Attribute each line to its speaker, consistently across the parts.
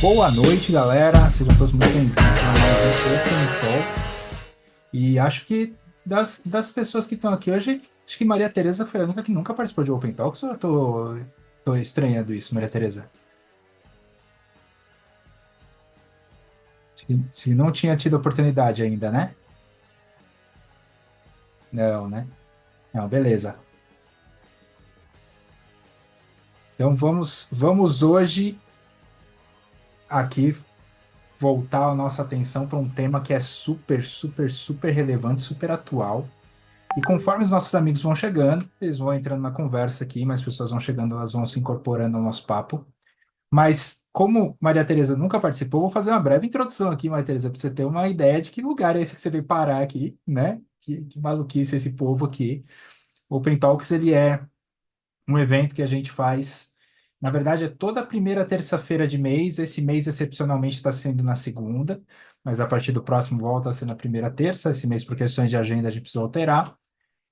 Speaker 1: Boa noite, galera. Sejam todos muito bem-vindos a mais um Open Talks. E acho que das pessoas que estão aqui hoje, acho que Maria Tereza foi a única que nunca participou de Open Talks, ou eu tô estranhando isso, Maria Tereza? Se não tinha tido oportunidade ainda, né? Não, né? Não, beleza. Então vamos hoje aqui voltar a nossa atenção para um tema que é super, super, super relevante, super atual. E conforme os nossos amigos vão chegando, eles vão entrando na conversa aqui, mais pessoas vão chegando, elas vão se incorporando ao nosso papo. Mas como Maria Tereza nunca participou, vou fazer uma breve introdução aqui, Maria Tereza, para você ter uma ideia de que lugar é esse que você veio parar aqui, né? Que maluquice esse povo aqui. O Open Talks, ele é um evento que a gente faz, na verdade, é toda primeira terça-feira de mês. Esse mês, excepcionalmente, está sendo na segunda, mas a partir do próximo volta a ser na primeira terça. Esse mês, por questões de agenda, a gente precisou alterar.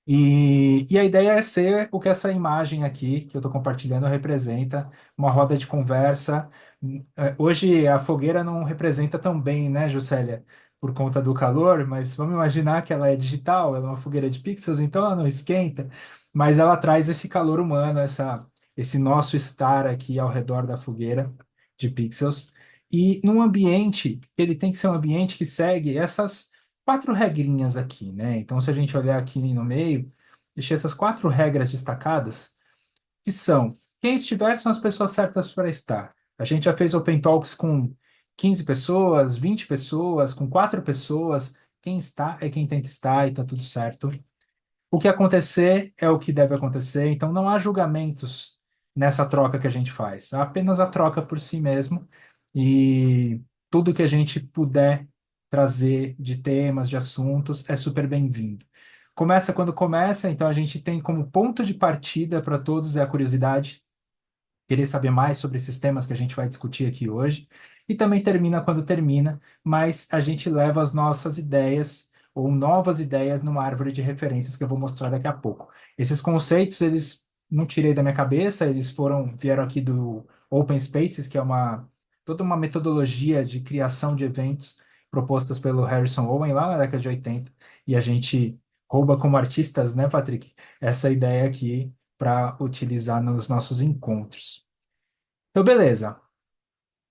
Speaker 1: E a ideia é ser o que essa imagem aqui que eu estou compartilhando representa, uma roda de conversa. Hoje a fogueira não representa tão bem, né, Juscelia, por conta do calor, mas vamos imaginar que ela é digital, ela é uma fogueira de pixels, então ela não esquenta, mas ela traz esse calor humano, esse nosso estar aqui ao redor da fogueira de pixels. E num ambiente, ele tem que ser um ambiente que segue essas quatro regrinhas aqui, né? Então, se a gente olhar aqui no meio, deixei essas quatro regras destacadas, que são: quem estiver são as pessoas certas para estar. A gente já fez Open Talks com 15 pessoas, 20 pessoas, com quatro pessoas. Quem está é quem tem que estar e tá tudo certo. O que acontecer é o que deve acontecer, então não há julgamentos nessa troca que a gente faz. Há apenas a troca por si mesmo e tudo que a gente puder trazer de temas, de assuntos, é super bem-vindo. Começa quando começa, então a gente tem como ponto de partida para todos é a curiosidade, querer saber mais sobre esses temas que a gente vai discutir aqui hoje, e também termina quando termina, mas a gente leva as nossas ideias ou novas ideias numa árvore de referências que eu vou mostrar daqui a pouco. Esses conceitos, eles não tirei da minha cabeça, vieram aqui do Open Spaces, que é toda uma metodologia de criação de eventos propostas pelo Harrison Owen lá na década de 80, e a gente rouba como artistas, né, Patrick, essa ideia aqui para utilizar nos nossos encontros. Então, beleza.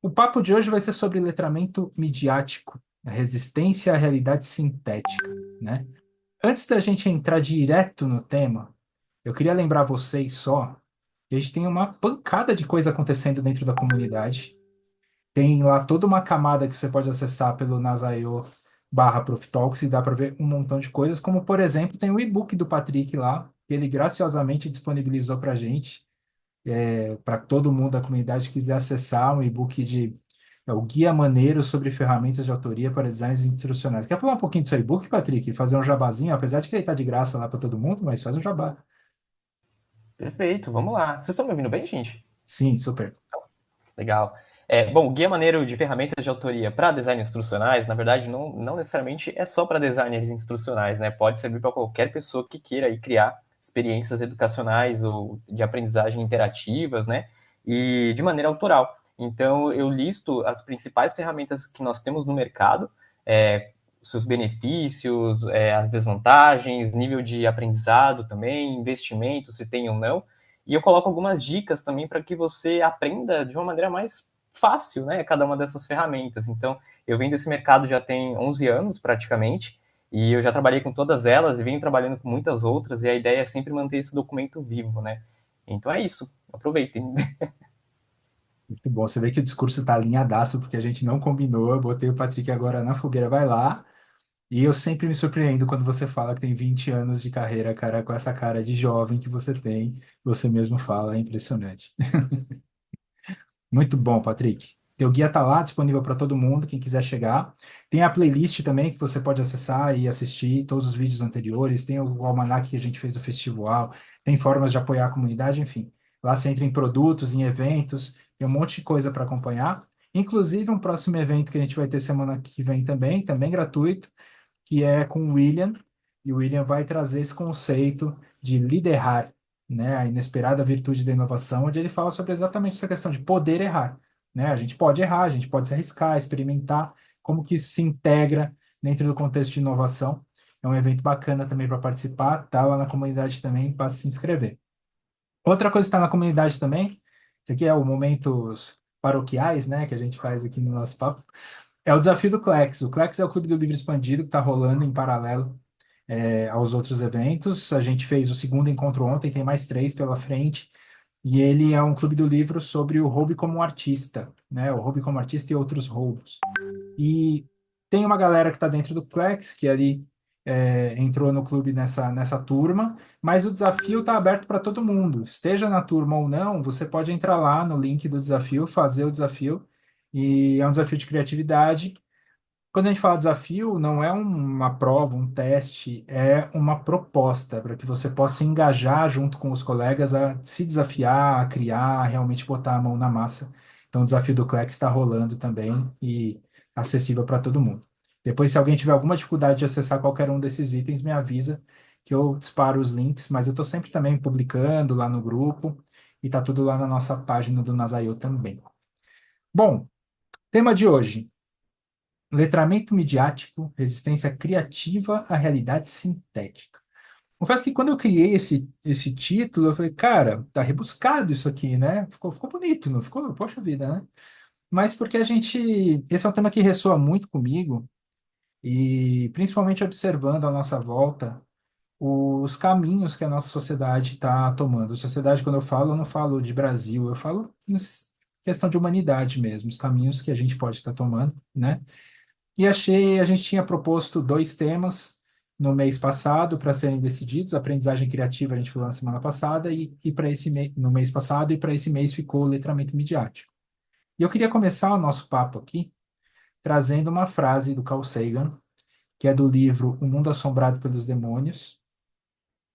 Speaker 1: O papo de hoje vai ser sobre letramento midiático, a resistência à realidade sintética, né? Antes da gente entrar direto no tema, eu queria lembrar vocês só que a gente tem uma pancada de coisa acontecendo dentro da comunidade. Tem lá toda uma camada que você pode acessar pelo Nasaio/Profitalks e dá para ver um montão de coisas, como, por exemplo, tem o e-book do Patrick lá, que ele graciosamente disponibilizou para a gente para todo mundo da comunidade que quiser acessar um e-book o Guia Maneiro sobre Ferramentas de Autoria para Designs Instrucionais. Quer falar um pouquinho do seu e-book, Patrick? Fazer um jabazinho, apesar de que ele está de graça lá para todo mundo, mas faz um jabá.
Speaker 2: Perfeito, vamos lá. Vocês estão me ouvindo bem, gente?
Speaker 1: Sim, super.
Speaker 2: Legal. Bom, o Guia Maneiro de Ferramentas de Autoria para Design Instrucionais, na verdade, não necessariamente é só para designers instrucionais, né? Pode servir para qualquer pessoa que queira aí criar experiências educacionais ou de aprendizagem interativas, né? E de maneira autoral. Então, eu listo as principais ferramentas que nós temos no mercado, seus benefícios, as desvantagens, nível de aprendizado também, investimento, se tem ou não. E eu coloco algumas dicas também para que você aprenda de uma maneira mais fácil, né, cada uma dessas ferramentas. Então, eu venho desse mercado já tem 11 anos praticamente, e eu já trabalhei com todas elas e venho trabalhando com muitas outras, e a ideia é sempre manter esse documento vivo, né? Então é isso, aproveitem.
Speaker 1: Muito bom. Você vê que o discurso está alinhadaço, porque a gente não combinou. Eu botei o Patrick agora na fogueira, vai lá. E eu sempre me surpreendo quando você fala que tem 20 anos de carreira, cara, com essa cara de jovem que você tem. Você mesmo fala, é impressionante. Muito bom, Patrick. Teu guia tá lá disponível para todo mundo, quem quiser chegar. Tem a playlist também que você pode acessar e assistir todos os vídeos anteriores. Tem o almanac que a gente fez do festival. Tem formas de apoiar a comunidade, enfim. Lá você entra em produtos, em eventos, tem um monte de coisa para acompanhar. Inclusive um próximo evento que a gente vai ter semana que vem também gratuito, que é com o William. E o William vai trazer esse conceito de liderar, né, a inesperada virtude da inovação, onde ele fala sobre exatamente essa questão de poder errar. né? A gente pode errar, a gente pode se arriscar, experimentar, como que isso se integra dentro do contexto de inovação. É um evento bacana também para participar, tá lá na comunidade também para se inscrever. Outra coisa que está na comunidade também, isso aqui é o Momentos Paroquiais, né, que a gente faz aqui no nosso papo, é o desafio do Clex. O Clex é o Clube do Livro Expandido que está rolando em paralelo aos outros eventos. A gente fez o segundo encontro ontem, tem mais três pela frente. E ele é um clube do livro sobre o hobby como artista, né? O hobby como artista e outros roubos. E tem uma galera que está dentro do Plex, que ali entrou no clube nessa turma, mas o desafio está aberto para todo mundo. Esteja na turma ou não, você pode entrar lá no link do desafio, fazer o desafio, e é um desafio de criatividade. Quando a gente fala desafio, não é uma prova, um teste, é uma proposta para que você possa engajar junto com os colegas a se desafiar, a criar, a realmente botar a mão na massa. Então, o desafio do Clex está rolando também e acessível para todo mundo. Depois, se alguém tiver alguma dificuldade de acessar qualquer um desses itens, me avisa que eu disparo os links, mas eu estou sempre também publicando lá no grupo e está tudo lá na nossa página do Nazaio também. Bom, tema de hoje. Letramento midiático, resistência criativa à realidade sintética. Confesso que quando eu criei esse título, eu falei, cara, tá rebuscado isso aqui, né? Ficou bonito, não ficou? Poxa vida, né? Mas porque a gente. Esse é um tema que ressoa muito comigo, e principalmente observando à nossa volta os caminhos que a nossa sociedade está tomando. Sociedade, quando eu não falo de Brasil, eu falo em questão de humanidade mesmo, os caminhos que a gente pode estar tomando, né? E a gente tinha proposto dois temas no mês passado para serem decididos. Aprendizagem criativa a gente falou na semana passada e para esse mês, no mês passado e para esse mês ficou o letramento midiático. E eu queria começar o nosso papo aqui trazendo uma frase do Carl Sagan, que é do livro O Mundo Assombrado pelos Demônios.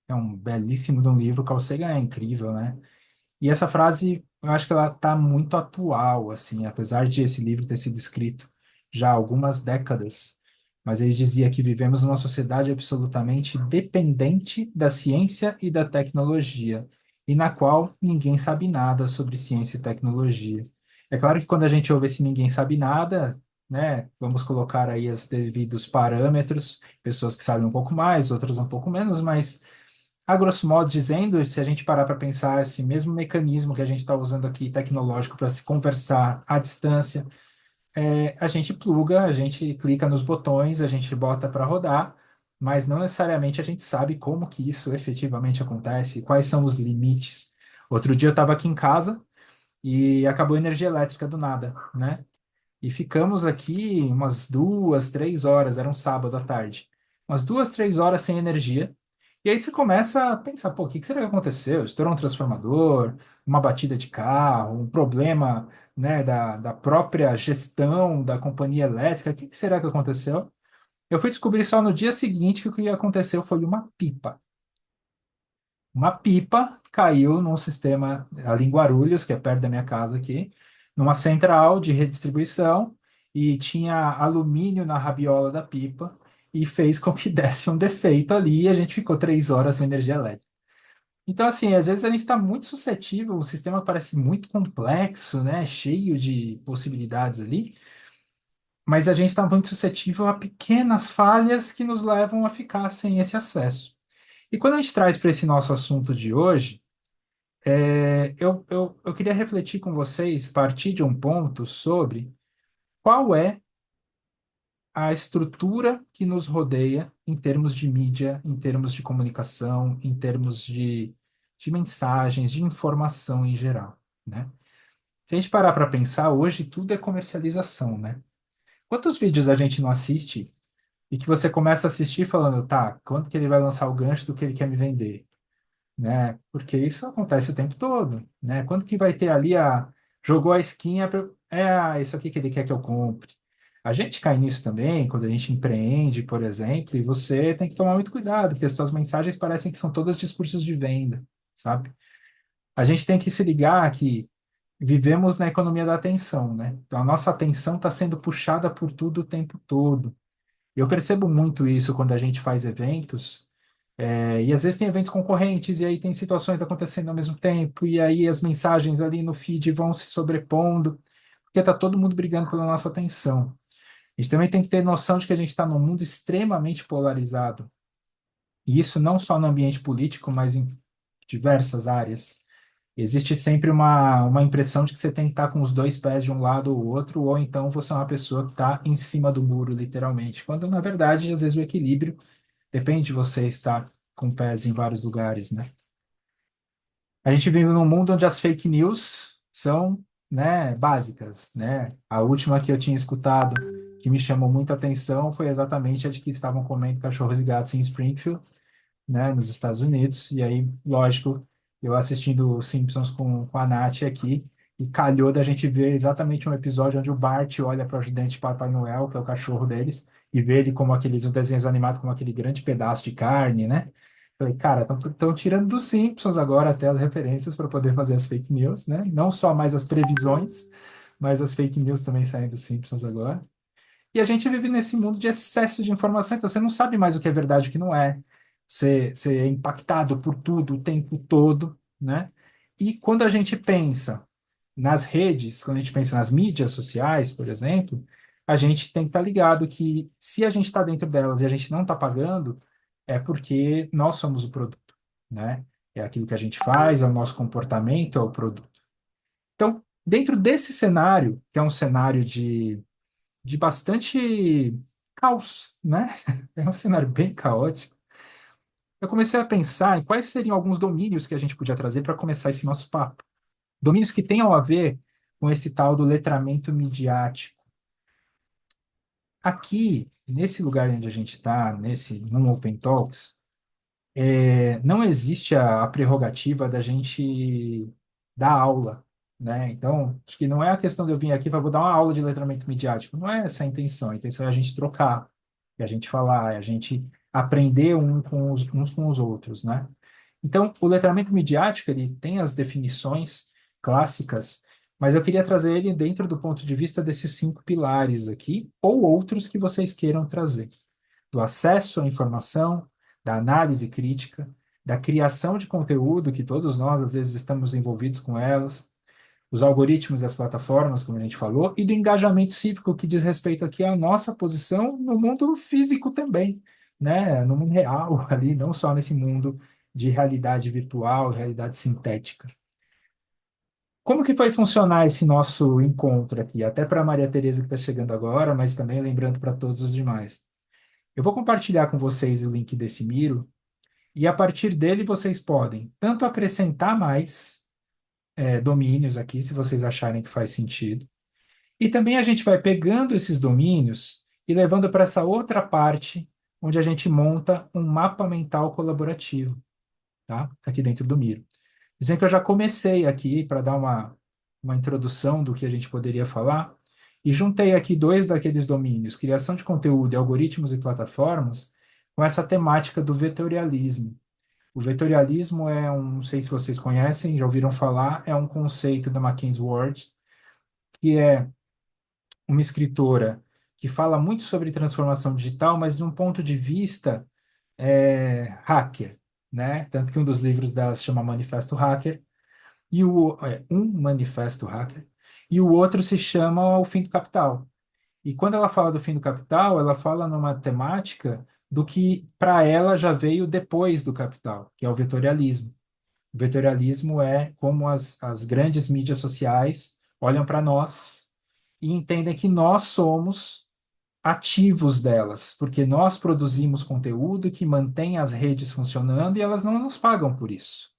Speaker 1: É um belíssimo de um livro. O Carl Sagan é incrível, né? E essa frase, eu acho que ela está muito atual, assim, apesar de esse livro ter sido escrito já há algumas décadas. Mas ele dizia que vivemos numa sociedade absolutamente dependente da ciência e da tecnologia, e na qual ninguém sabe nada sobre ciência e tecnologia. É claro que quando a gente ouve esse ninguém sabe nada, né, vamos colocar aí os devidos parâmetros, pessoas que sabem um pouco mais, outras um pouco menos, mas a grosso modo dizendo, se a gente parar para pensar esse mesmo mecanismo que a gente está usando aqui tecnológico para se conversar à distância, a gente pluga, a gente clica nos botões, a gente bota para rodar, mas não necessariamente a gente sabe como que isso efetivamente acontece, quais são os limites. Outro dia eu estava aqui em casa e acabou a energia elétrica do nada, né? E ficamos aqui umas 2, 3 horas, era um sábado à tarde, umas 2, 3 horas sem energia. E aí você começa a pensar, pô, o que será que aconteceu? Estourou um transformador, uma batida de carro, um problema, né, da própria gestão da companhia elétrica, o que será que aconteceu? Eu fui descobrir só no dia seguinte que o que aconteceu foi uma pipa. Uma pipa caiu num sistema ali em Guarulhos, que é perto da minha casa aqui, numa central de redistribuição, e tinha alumínio na rabiola da pipa, e fez com que desse um defeito ali, e a gente ficou 3 horas sem energia elétrica. Então, assim, às vezes a gente está muito suscetível, o sistema parece muito complexo, né, cheio de possibilidades ali, mas a gente está muito suscetível a pequenas falhas que nos levam a ficar sem esse acesso. E quando a gente traz para esse nosso assunto de hoje, eu queria refletir com vocês, partir de um ponto sobre qual é a estrutura que nos rodeia em termos de mídia, em termos de comunicação, em termos de mensagens, de informação em geral, né? Se a gente parar para pensar, hoje tudo é comercialização, né? Quantos vídeos a gente não assiste e que você começa a assistir falando, tá, quando que ele vai lançar o gancho do que ele quer me vender? Né? Porque isso acontece o tempo todo, né? Quando que vai ter ali jogou a skin, isso aqui que ele quer que eu compre. A gente cai nisso também, quando a gente empreende, por exemplo, e você tem que tomar muito cuidado, porque as suas mensagens parecem que são todas discursos de venda, sabe? A gente tem que se ligar que vivemos na economia da atenção, né? Então, a nossa atenção está sendo puxada por tudo o tempo todo. Eu percebo muito isso quando a gente faz eventos, e às vezes tem eventos concorrentes, e aí tem situações acontecendo ao mesmo tempo, e aí as mensagens ali no feed vão se sobrepondo. porque está todo mundo brigando pela nossa atenção. A gente também tem que ter noção de que a gente está num mundo extremamente polarizado. E isso não só no ambiente político, mas em diversas áreas. Existe sempre uma impressão de que você tem que estar com os dois pés de um lado ou outro, ou então você é uma pessoa que está em cima do muro, literalmente. Quando, na verdade, às vezes o equilíbrio depende de você estar com pés em vários lugares, né? A gente vive num mundo onde as fake news são, né, básicas, né? A última que eu tinha escutado que me chamou muita atenção foi exatamente a de que estavam comendo cachorros e gatos em Springfield, né, nos Estados Unidos. E aí, lógico, eu assistindo os Simpsons com a Nath aqui, e calhou da gente ver exatamente um episódio onde o Bart olha para o ajudante Papai Noel, que é o cachorro deles, e vê ele como aqueles os desenhos animados como aquele grande pedaço de carne, né? Falei, cara, estão tirando dos Simpsons agora até as referências para poder fazer as fake news, né? Não só mais as previsões, mas as fake news também saem dos Simpsons agora. E a gente vive nesse mundo de excesso de informação, então você não sabe mais o que é verdade e o que não é. Você é impactado por tudo o tempo todo, né? E quando a gente pensa nas redes, quando a gente pensa nas mídias sociais, por exemplo, a gente tem que estar ligado que se a gente está dentro delas e a gente não está pagando, é porque nós somos o produto, né? É aquilo que a gente faz, é o nosso comportamento, é o produto. Então, dentro desse cenário, que é um cenário de bastante caos, né? É um cenário bem caótico. Eu comecei a pensar em quais seriam alguns domínios que a gente podia trazer para começar esse nosso papo. Domínios que tenham a ver com esse tal do letramento midiático. Aqui, nesse lugar onde a gente está, no Open Talks, não existe a prerrogativa da gente dar aula, né? Então, acho que não é a questão de eu vir aqui para vou dar uma aula de letramento midiático. Não é essa a intenção. A intenção é a gente trocar, é a gente falar, é a gente aprender uns com os outros, né? Então, o letramento midiático, ele tem as definições clássicas, mas eu queria trazer ele dentro do ponto de vista desses 5 pilares aqui, ou outros que vocês queiram trazer do acesso à informação, da análise crítica, da criação de conteúdo, que todos nós, às vezes, estamos envolvidos com elas, os algoritmos das plataformas, como a gente falou, e do engajamento cívico, que diz respeito aqui à nossa posição no mundo físico também, né? No mundo real, ali, não só nesse mundo de realidade virtual, realidade sintética. Como que vai funcionar esse nosso encontro aqui? Até para a Maria Tereza que está chegando agora, mas também lembrando para todos os demais. Eu vou compartilhar com vocês o link desse Miro e a partir dele vocês podem tanto acrescentar mais domínios aqui, se vocês acharem que faz sentido, e também a gente vai pegando esses domínios e levando para essa outra parte onde a gente monta um mapa mental colaborativo, tá? Aqui dentro do Miro. Dizendo que eu já comecei aqui para dar uma introdução do que a gente poderia falar, e juntei aqui dois daqueles domínios, criação de conteúdo e algoritmos e plataformas, com essa temática do vetorialismo. O vetorialismo não sei se vocês conhecem, já ouviram falar, é um conceito da Mackenzie Ward, que é uma escritora que fala muito sobre transformação digital, mas de um ponto de vista hacker, né? Tanto que um dos livros dela se chama Manifesto Hacker, um manifesto hacker, e o outro se chama O Fim do Capital. E quando ela fala do fim do capital, ela fala numa temática do que para ela já veio depois do capital, que é o vetorialismo. O vetorialismo é como as grandes mídias sociais olham para nós e entendem que nós somos ativos delas, porque nós produzimos conteúdo que mantém as redes funcionando e elas não nos pagam por isso.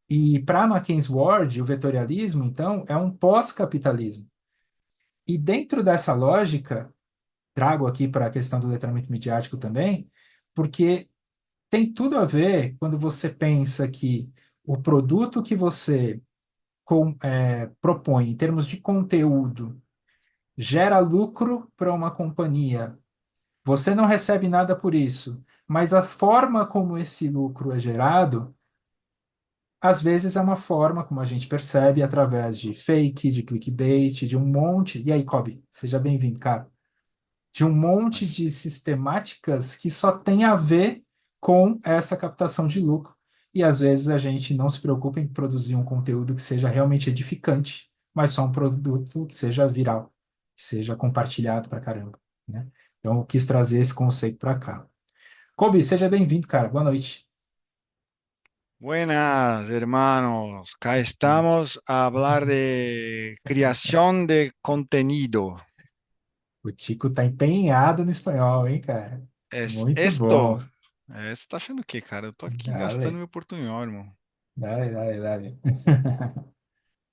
Speaker 1: E para Mackenzie Ward, o vetorialismo, então, é um pós-capitalismo. E dentro dessa lógica, trago aqui para a questão do letramento midiático também, porque tem tudo a ver quando você pensa que o produto que você propõe em termos de conteúdo gera lucro para uma companhia. Você não recebe nada por isso, mas a forma como esse lucro é gerado às vezes é uma forma, como a gente percebe, através de fake, de clickbait, de um monte. E aí, Kobe, seja bem-vindo, cara. De um monte de sistemáticas que só tem a ver com essa captação de lucro. E às vezes a gente não se preocupa em produzir um conteúdo que seja realmente edificante mas só um produto que seja viral, que seja compartilhado pra caramba, né? Então, eu quis trazer esse conceito para cá. Kobe, seja bem-vindo, cara. Boa noite.
Speaker 3: Buenas, hermanos. Acá
Speaker 1: Isso.
Speaker 3: estamos a hablar de creación de contenido.
Speaker 1: O Tico tá empenhado no espanhol, hein, cara?
Speaker 3: Es
Speaker 1: Muito
Speaker 3: esto.
Speaker 1: bom.
Speaker 3: Você tá achando o quê, cara? Eu tô aqui gastando
Speaker 1: Dale,
Speaker 3: meu portunhol, irmão.
Speaker 1: dale, dale, dale.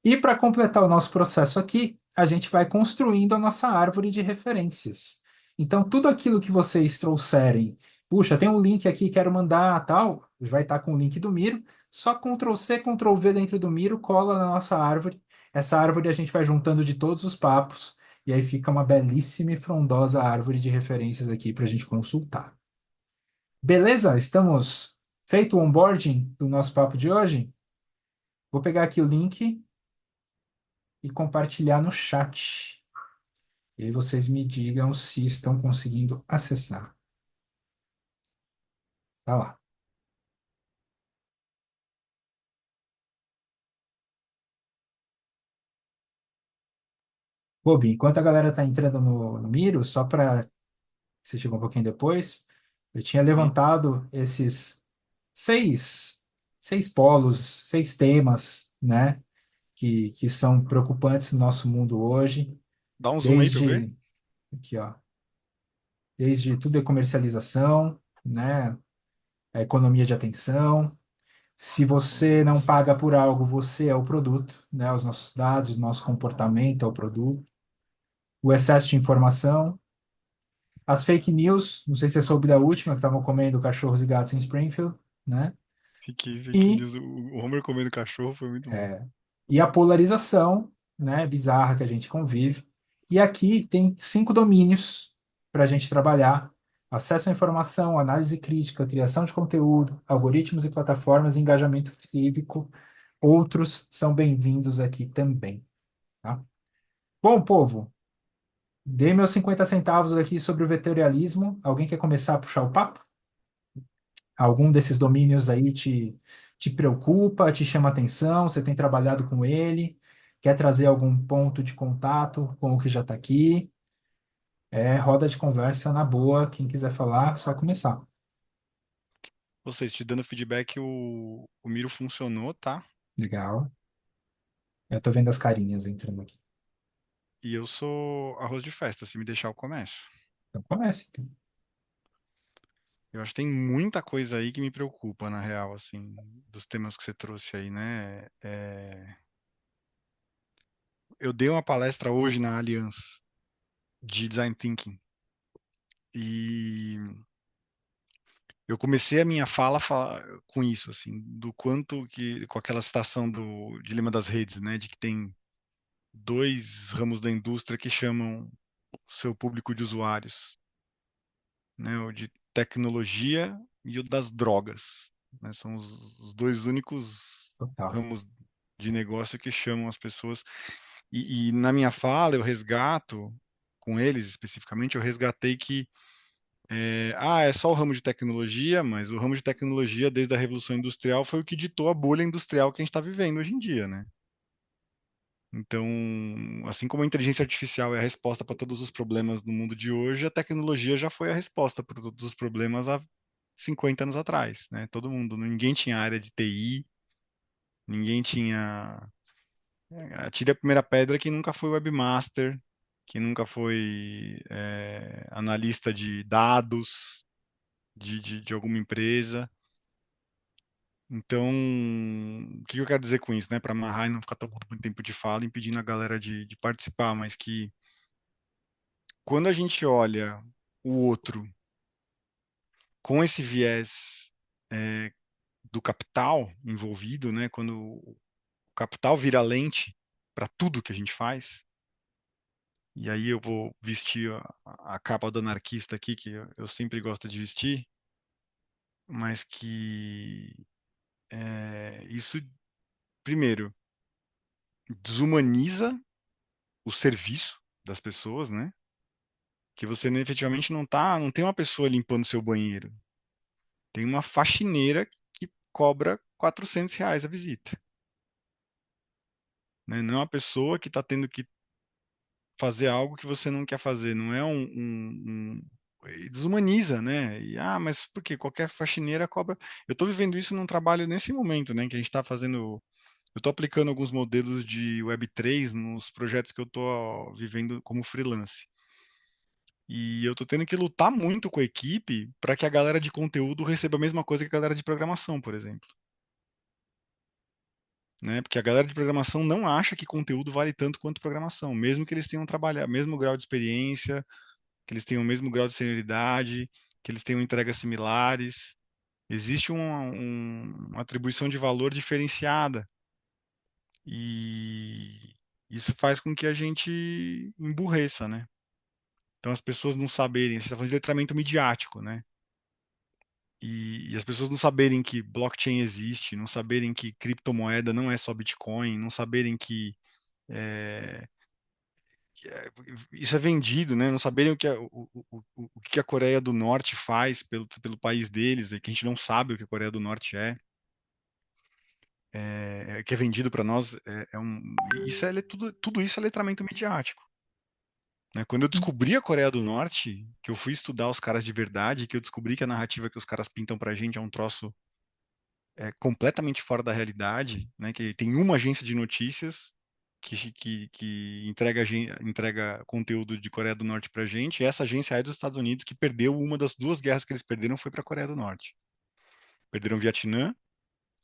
Speaker 1: E para completar o nosso processo aqui, a gente vai construindo a nossa árvore de referências. Então, tudo aquilo que vocês trouxerem, puxa, tem um link aqui, quero mandar, tal, vai estar com o link do Miro, só Ctrl C, Ctrl V dentro do Miro, cola na nossa árvore. Essa árvore a gente vai juntando de todos os papos, e aí fica uma belíssima e frondosa árvore de referências aqui para a gente consultar. Beleza? Estamos feito o onboarding do nosso papo de hoje? Vou pegar aqui o link e compartilhar no chat. E aí vocês me digam se estão conseguindo acessar. Tá lá. Bobi, enquanto a galera tá entrando no Miro, só para você chegou um pouquinho depois, eu tinha
Speaker 3: Hum?
Speaker 1: levantado esses seis, seis polos, seis temas, né, que são preocupantes no nosso mundo hoje,
Speaker 3: Dá um zoom aí pra eu ver.
Speaker 1: desde aqui, ó, desde tudo é comercialização, né, a economia de atenção. Se você não
Speaker 3: Nossa.
Speaker 1: paga por algo, você é o produto, né? Os nossos dados, o nosso comportamento é o produto. O excesso de informação, as fake news, não sei se você soube da última, que estavam comendo cachorros e gatos em Springfield, né?
Speaker 3: Fake
Speaker 1: E,
Speaker 3: news. O Homer comendo cachorro foi muito bom.
Speaker 1: e a polarização, né? Bizarra que a gente convive. E aqui tem 5 domínios para a gente trabalhar: acesso à informação, análise crítica, criação de conteúdo, algoritmos e plataformas, e engajamento cívico. Outros são bem-vindos aqui também, tá? Bom, povo, dei meus 50 centavos aqui sobre o vetorialismo. Alguém quer começar a puxar o papo? Algum desses domínios aí te preocupa, te chama atenção? Você tem trabalhado com ele? Quer trazer algum ponto de contato com o que já está aqui? É roda de conversa na boa. Quem quiser falar, só começar.
Speaker 3: Vocês te dando feedback, o Miro funcionou, tá?
Speaker 1: Legal. Eu tô vendo as carinhas entrando aqui.
Speaker 3: E eu sou arroz de festa, se me deixar eu começo.
Speaker 1: Então comece. Então.
Speaker 3: Eu acho que tem muita coisa aí que me preocupa, na real, assim, dos temas que você trouxe aí, né? Eu dei uma palestra hoje na Allianz de Design Thinking e eu comecei a minha com isso, assim, do quanto que, com aquela citação do Dilema das Redes, né? De que tem dois ramos da indústria que chamam o seu público de usuários, né? O de tecnologia e o das drogas, né? São os dois únicos
Speaker 1: Total.
Speaker 3: ramos de negócio que chamam as pessoas. E na minha fala eu resgato, com eles especificamente, eu resgatei que é só o ramo de tecnologia, mas o ramo de tecnologia desde a Revolução Industrial foi o que ditou a bolha industrial que a gente está vivendo hoje em dia, né? Então, assim como a inteligência artificial é a resposta para todos os problemas do mundo de hoje, a tecnologia já foi a resposta para todos os problemas há 50 anos atrás, né? Todo mundo, ninguém tinha área de TI, ninguém tinha. Atire a primeira pedra que nunca foi webmaster, que nunca foi analista de dados de alguma empresa. Então, o que eu quero dizer com isso, né? Para amarrar e não ficar tomando muito tempo de fala, impedindo a galera de participar, mas que quando a gente olha o outro com esse viés é, do capital envolvido, né? Quando o capital vira lente para tudo que a gente faz, e aí eu vou vestir a capa do anarquista aqui, que eu sempre gosto de vestir, mas que isso, primeiro, desumaniza o serviço das pessoas, né? Que você efetivamente não tem uma pessoa limpando seu banheiro. Tem uma faxineira que cobra R$ 400 a visita. né? Não é uma pessoa que está tendo que fazer algo que você não quer fazer, não é desumaniza, né? Mas por quê? Qualquer faxineira cobra. Eu estou vivendo isso num trabalho nesse momento, né? Que a gente está fazendo. Eu estou aplicando alguns modelos de Web3 nos projetos que eu estou vivendo como freelance. E eu estou tendo que lutar muito com a equipe para que a galera de conteúdo receba a mesma coisa que a galera de programação, por exemplo. Né? Porque a galera de programação não acha que conteúdo vale tanto quanto programação, mesmo que eles tenham trabalhado, mesmo grau de experiência, que eles tenham o mesmo grau de senioridade, que eles tenham entregas similares. Existe uma atribuição de valor diferenciada. E isso faz com que a gente emburreça, né? Então as pessoas não saberem, você está falando de letramento midiático, né? E as pessoas não saberem que blockchain existe, não saberem que criptomoeda não é só Bitcoin, não saberem é, isso é vendido, né? Não saberem o que a Coreia do Norte faz pelo país deles, e que a gente não sabe o que a Coreia do Norte que é vendido para nós, isso tudo isso é letramento midiático. Né? Quando eu descobri a Coreia do Norte, que eu fui estudar os caras de verdade, que eu descobri que a narrativa que os caras pintam pra gente é um troço completamente fora da realidade, né? Que tem uma agência de notícias que entrega conteúdo de Coreia do Norte pra gente, e essa agência é dos Estados Unidos, que perdeu uma das duas guerras que eles perderam foi para a Coreia do Norte. Perderam o Vietnã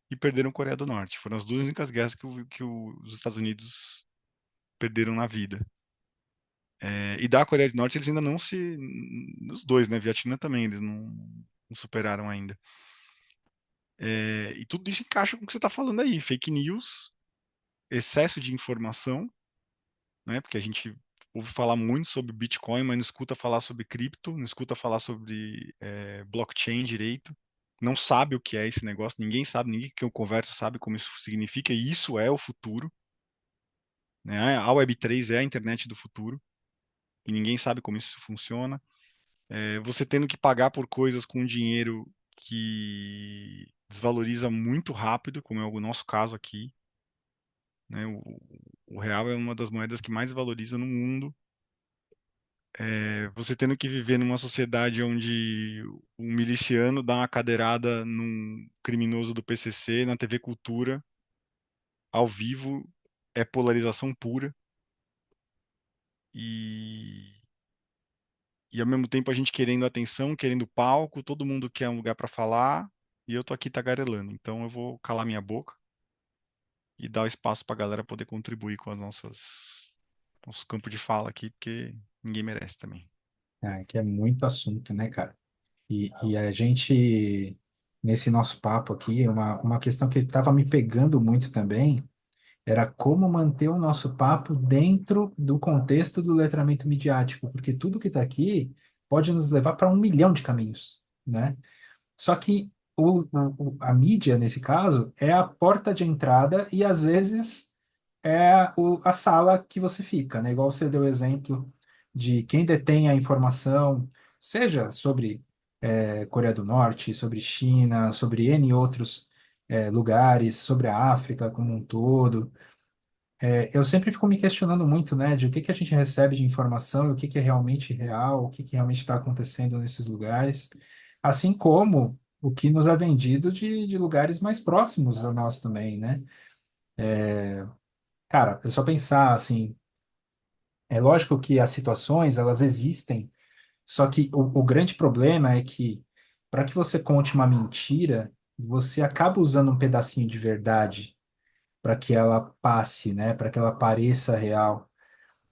Speaker 3: e perderam a Coreia do Norte. Foram as duas únicas guerras os Estados Unidos perderam na vida. E da Coreia do Norte eles ainda não se. Os dois, né? Vietnã também, eles não superaram ainda. E tudo isso encaixa com o que você está falando aí: fake news, excesso de informação, né? Porque a gente ouve falar muito sobre Bitcoin, mas não escuta falar sobre cripto, não escuta falar sobre blockchain direito. Não sabe o que é esse negócio, ninguém sabe, ninguém que eu converso sabe como isso significa, e isso é o futuro. Né? A Web3 é a internet do futuro, e ninguém sabe como isso funciona. Você tendo que pagar por coisas com dinheiro que desvaloriza muito rápido, como é o nosso caso aqui, né? O real é uma das moedas que mais valoriza no mundo. Você tendo que viver numa sociedade onde um miliciano dá uma cadeirada num criminoso do PCC na TV Cultura, ao vivo, é polarização pura. E, e ao mesmo tempo a gente querendo atenção, querendo palco, todo mundo quer um lugar para falar, e eu tô aqui tagarelando. Então eu vou calar minha boca e dar o espaço para a galera poder contribuir com as nosso campo de fala aqui, porque ninguém merece também.
Speaker 1: Que é muito assunto, né, cara? E a gente, nesse nosso papo aqui, uma questão que estava me pegando muito também era como manter o nosso papo dentro do contexto do letramento midiático, porque tudo que está aqui pode nos levar para um milhão de caminhos, né? Só que a mídia, nesse caso, é a porta de entrada e, às vezes, é a sala que você fica, né? Igual você deu o exemplo de quem detém a informação, seja sobre Coreia do Norte, sobre China, sobre N outros lugares, sobre a África como um todo. Eu sempre fico me questionando muito, né, de o que que a gente recebe de informação e o que que é realmente real, o que que realmente está acontecendo nesses lugares, assim como o que nos é vendido de lugares mais próximos a nós também, né? Cara, é só pensar assim, é lógico que as situações, elas existem, só que o grande problema é que para que você conte uma mentira, você acaba usando um pedacinho de verdade para que ela passe, né, para que ela pareça real.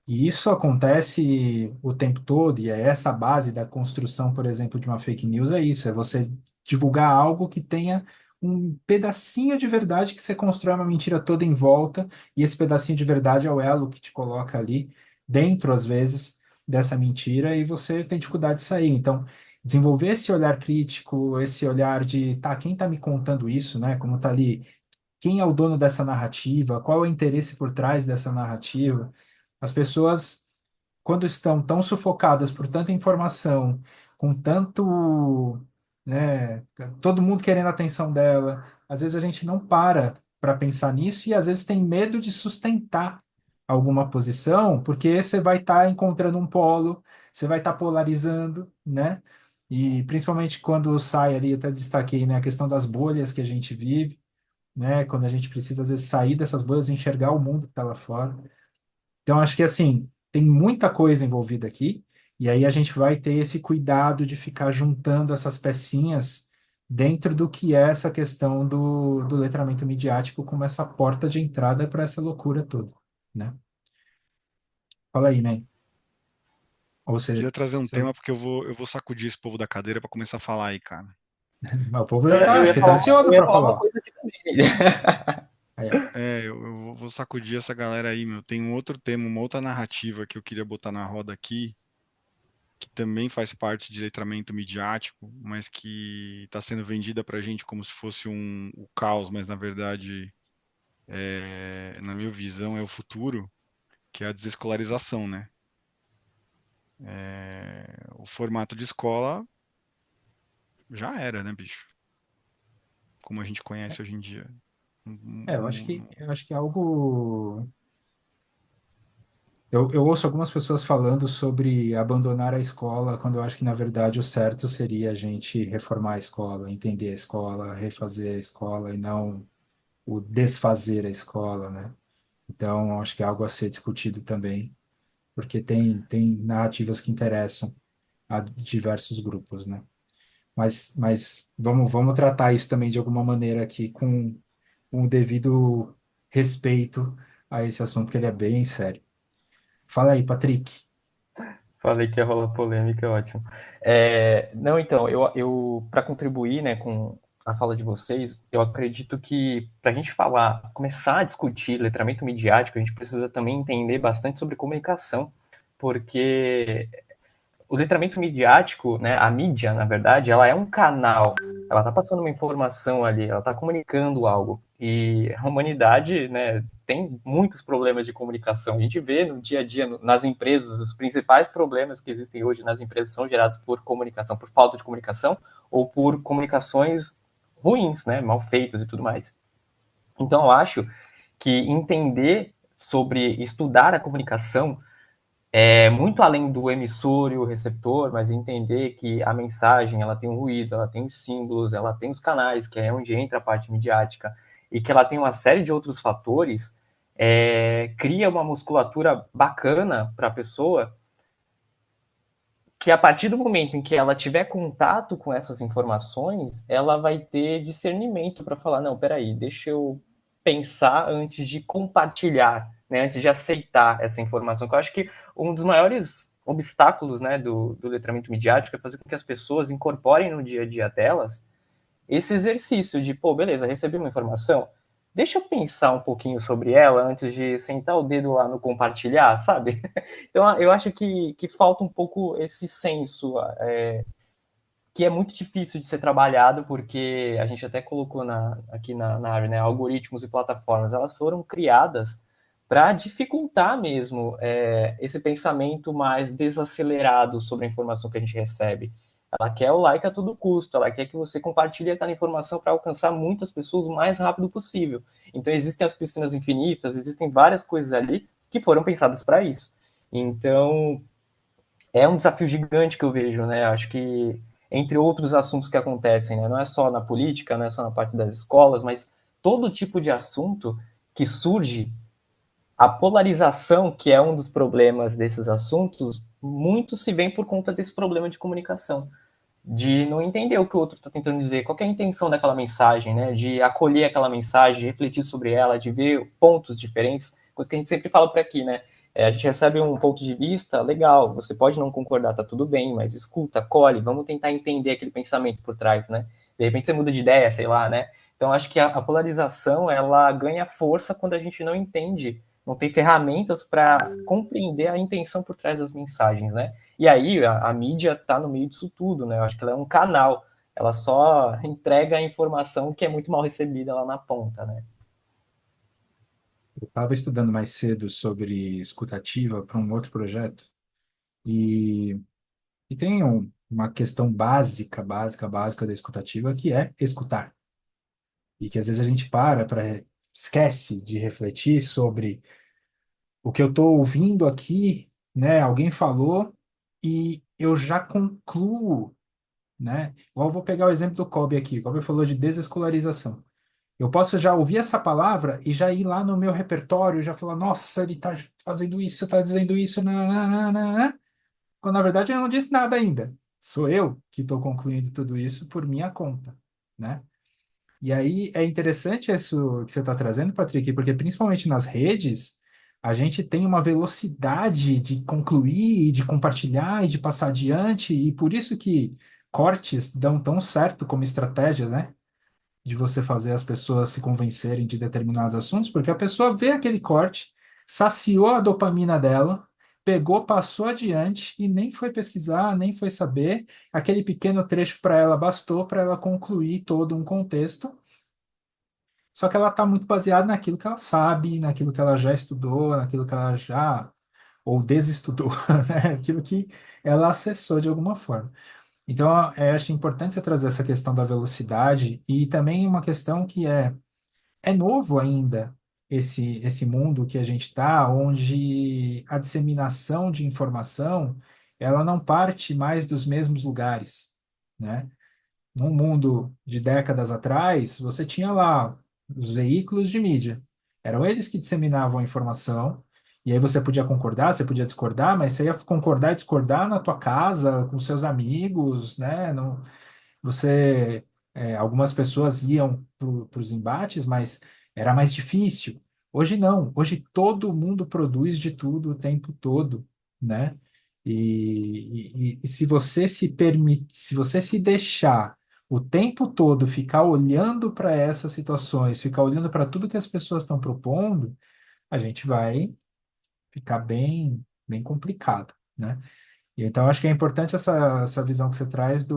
Speaker 1: E isso acontece o tempo todo, e é essa a base da construção, por exemplo, de uma fake news, é isso, é você divulgar algo que tenha um pedacinho de verdade que você constrói uma mentira toda em volta, e esse pedacinho de verdade é o elo que te coloca ali dentro, às vezes, dessa mentira, e você tem dificuldade de sair. Então, desenvolver esse olhar crítico, esse olhar de, tá, quem tá me contando isso, né? Como tá ali, quem é o dono dessa narrativa, qual é o interesse por trás dessa narrativa. As pessoas, quando estão tão sufocadas por tanta informação, com tanto, né, todo mundo querendo a atenção dela, às vezes a gente não para para pensar nisso e às vezes tem medo de sustentar alguma posição, porque você vai estar encontrando um polo, você vai estar polarizando, né? E principalmente quando sai ali, até destaquei, né, a questão das bolhas que a gente vive, né? Quando a gente precisa, às vezes, sair dessas bolhas e enxergar o mundo que está lá fora. Então, acho que, assim, tem muita coisa envolvida aqui, e aí a gente vai ter esse cuidado de ficar juntando essas pecinhas dentro do que é essa questão do letramento midiático como essa porta de entrada para essa loucura toda, né? Fala aí, né? Ou você...
Speaker 3: Queria trazer um
Speaker 1: você-
Speaker 3: tema porque eu vou sacudir esse povo da cadeira para começar a falar aí, cara.
Speaker 1: Mas o povo já
Speaker 2: Eu,
Speaker 1: tá,
Speaker 2: eu
Speaker 1: acho
Speaker 2: ia
Speaker 1: que tá
Speaker 2: falar,
Speaker 1: ansioso
Speaker 2: eu ia
Speaker 1: para
Speaker 2: falar uma
Speaker 1: falar.
Speaker 2: coisa aqui também.
Speaker 1: Aí, ó.
Speaker 3: Eu vou sacudir essa galera aí, meu. Tem um outro tema, uma outra narrativa que eu queria botar na roda aqui, que também faz parte de letramento midiático, mas que está sendo vendida pra gente como se fosse o caos, mas na verdade, na minha visão, é o futuro, que é a desescolarização, né? O formato de escola já era, né, bicho? Como a gente conhece hoje em dia.
Speaker 1: É,
Speaker 3: Não- não-
Speaker 1: eu acho que é algo. Eu ouço algumas pessoas falando sobre abandonar a escola, quando eu acho que, na verdade, o certo seria a gente reformar a escola, entender a escola, refazer a escola e não o desfazer a escola, né? Então, acho que é algo a ser discutido também, porque tem narrativas que interessam a diversos grupos, né? Mas vamos tratar isso também de alguma maneira aqui com o devido respeito a esse assunto, que ele é bem sério. Fala aí, Patrick.
Speaker 2: Falei que ia rolar polêmica, ótimo. Não, então, eu para contribuir, né, com a fala de vocês, eu acredito que para a gente falar, começar a discutir letramento midiático, a gente precisa também entender bastante sobre comunicação, porque o letramento midiático, né, a mídia, na verdade, ela é um canal, ela está passando uma informação ali, ela está comunicando algo. E a humanidade, né, tem muitos problemas de comunicação. A gente vê no dia a dia, nas empresas, os principais problemas que existem hoje nas empresas são gerados por comunicação, por falta de comunicação ou por comunicações ruins, né, mal feitas e tudo mais. Então, eu acho que entender sobre estudar a comunicação é muito além do emissor e o receptor, mas entender que a mensagem ela tem um ruído, ela tem os símbolos, ela tem os canais, que é onde entra a parte midiática, e que ela tem uma série de outros fatores, cria uma musculatura bacana para a pessoa, que a partir do momento em que ela tiver contato com essas informações, ela vai ter discernimento para falar, não, peraí, deixa eu pensar antes de compartilhar, né, antes de aceitar essa informação. Que eu acho que um dos maiores obstáculos, né, do letramento midiático é fazer com que as pessoas incorporem no dia a dia delas esse exercício de, pô, beleza, recebi uma informação, deixa eu pensar um pouquinho sobre ela antes de sentar o dedo lá no compartilhar, sabe? Então, eu acho que falta um pouco esse senso, que é muito difícil de ser trabalhado, porque a gente até colocou aqui na área, né, algoritmos e plataformas, elas foram criadas para dificultar mesmo esse pensamento mais desacelerado sobre a informação que a gente recebe. Ela quer o like a todo custo, ela quer que você compartilhe aquela informação para alcançar muitas pessoas o mais rápido possível. Então, existem as piscinas infinitas, existem várias coisas ali que foram pensadas para isso. Então, é um desafio gigante que eu vejo, né? Acho que entre outros assuntos que acontecem, né? Não é só na política, não é só na parte das escolas, mas todo tipo de assunto que surge, a polarização, que é um dos problemas desses assuntos, muito se vem por conta desse problema de comunicação, de não entender o que o outro está tentando dizer, qual é a intenção daquela mensagem, né? De acolher aquela mensagem, de refletir sobre ela, de ver pontos diferentes, coisa que a gente sempre fala por aqui, né? A gente recebe um ponto de vista, legal, você pode não concordar, tá tudo bem, mas escuta, acolhe, vamos tentar entender aquele pensamento por trás, né? De repente você muda de ideia, sei lá, né? Então acho que a polarização, ela ganha força quando a gente não entende, não tem ferramentas para compreender a intenção por trás das mensagens, né? E aí a mídia está no meio disso tudo, né? Eu acho que ela é um canal, ela só entrega a informação que é muito mal recebida lá na ponta, né?
Speaker 1: Eu estava estudando mais cedo sobre escutativa para um outro projeto e, e tem uma questão básica da escutativa que é escutar. E que às vezes a gente para esquece de refletir sobre o que eu estou ouvindo aqui, né? Alguém falou e eu já concluo, né? Igual eu vou pegar o exemplo do Kobe aqui. O Kobe falou de desescolarização. Eu posso já ouvir essa palavra e já ir lá no meu repertório e já falar, nossa, ele está fazendo isso, está dizendo isso, nananana, quando na verdade eu não disse nada ainda. Sou eu que estou concluindo tudo isso por minha conta, né? E aí é interessante isso que você está trazendo, Patrick, porque principalmente nas redes, a gente tem uma velocidade de concluir, e de compartilhar e de passar adiante, e por isso que cortes dão tão certo como estratégia, né? De você fazer as pessoas se convencerem de determinados assuntos, porque a pessoa vê aquele corte, saciou a dopamina dela, pegou, passou adiante e nem foi pesquisar, nem foi saber. Aquele pequeno trecho para ela bastou para ela concluir todo um contexto. Só que ela está muito baseada naquilo que ela sabe, naquilo que ela já estudou, naquilo que ela já ou desestudou, né? Aquilo que ela acessou de alguma forma. Então, acho importante você trazer essa questão da velocidade e também uma questão que é novo ainda esse mundo que a gente está, onde a disseminação de informação ela não parte mais dos mesmos lugares, né? Num mundo de décadas atrás, você tinha lá os veículos de mídia. Eram eles que disseminavam a informação, e aí você podia concordar, você podia discordar, mas você ia concordar e discordar na tua casa, com seus amigos, né? Não, algumas pessoas iam para os embates, mas era mais difícil. Hoje não. Hoje todo mundo produz de tudo o tempo todo, né? E se você se permite, se você se deixar o tempo todo ficar olhando para essas situações, ficar olhando para tudo que as pessoas estão propondo, a gente vai ficar bem complicado, né? E então acho que é importante essa visão que você traz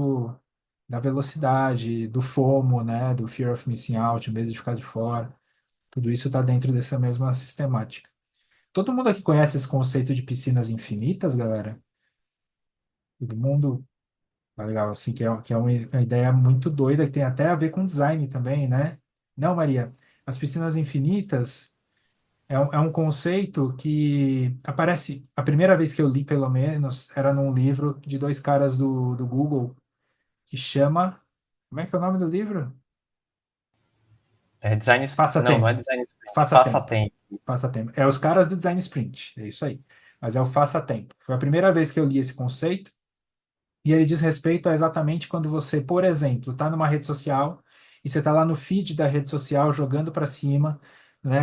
Speaker 1: da velocidade, do FOMO, né? Do Fear of Missing Out, o medo de ficar de fora. Tudo isso está dentro dessa mesma sistemática. Todo mundo aqui conhece esse conceito de piscinas infinitas, galera? Todo mundo, tá legal, assim, que é uma ideia muito doida, que tem até a ver com design também, né? Não, Maria, as piscinas infinitas é um conceito que aparece, a primeira vez que eu li, pelo menos, era num livro de dois caras do Google, que chama. Como é que é o nome do livro?
Speaker 2: É design.
Speaker 1: Faça
Speaker 2: Não, não é
Speaker 1: Tempo.
Speaker 2: design sprint,
Speaker 1: Faça
Speaker 2: faça
Speaker 1: Tempo.
Speaker 2: tempo.
Speaker 1: Faça Tempo. É os caras do Design Sprint, é isso aí. Mas é o Faça Tempo. Foi a primeira vez que eu li esse conceito. E ele diz respeito a exatamente quando você, por exemplo, está numa rede social e você está lá no feed da rede social jogando para cima, né,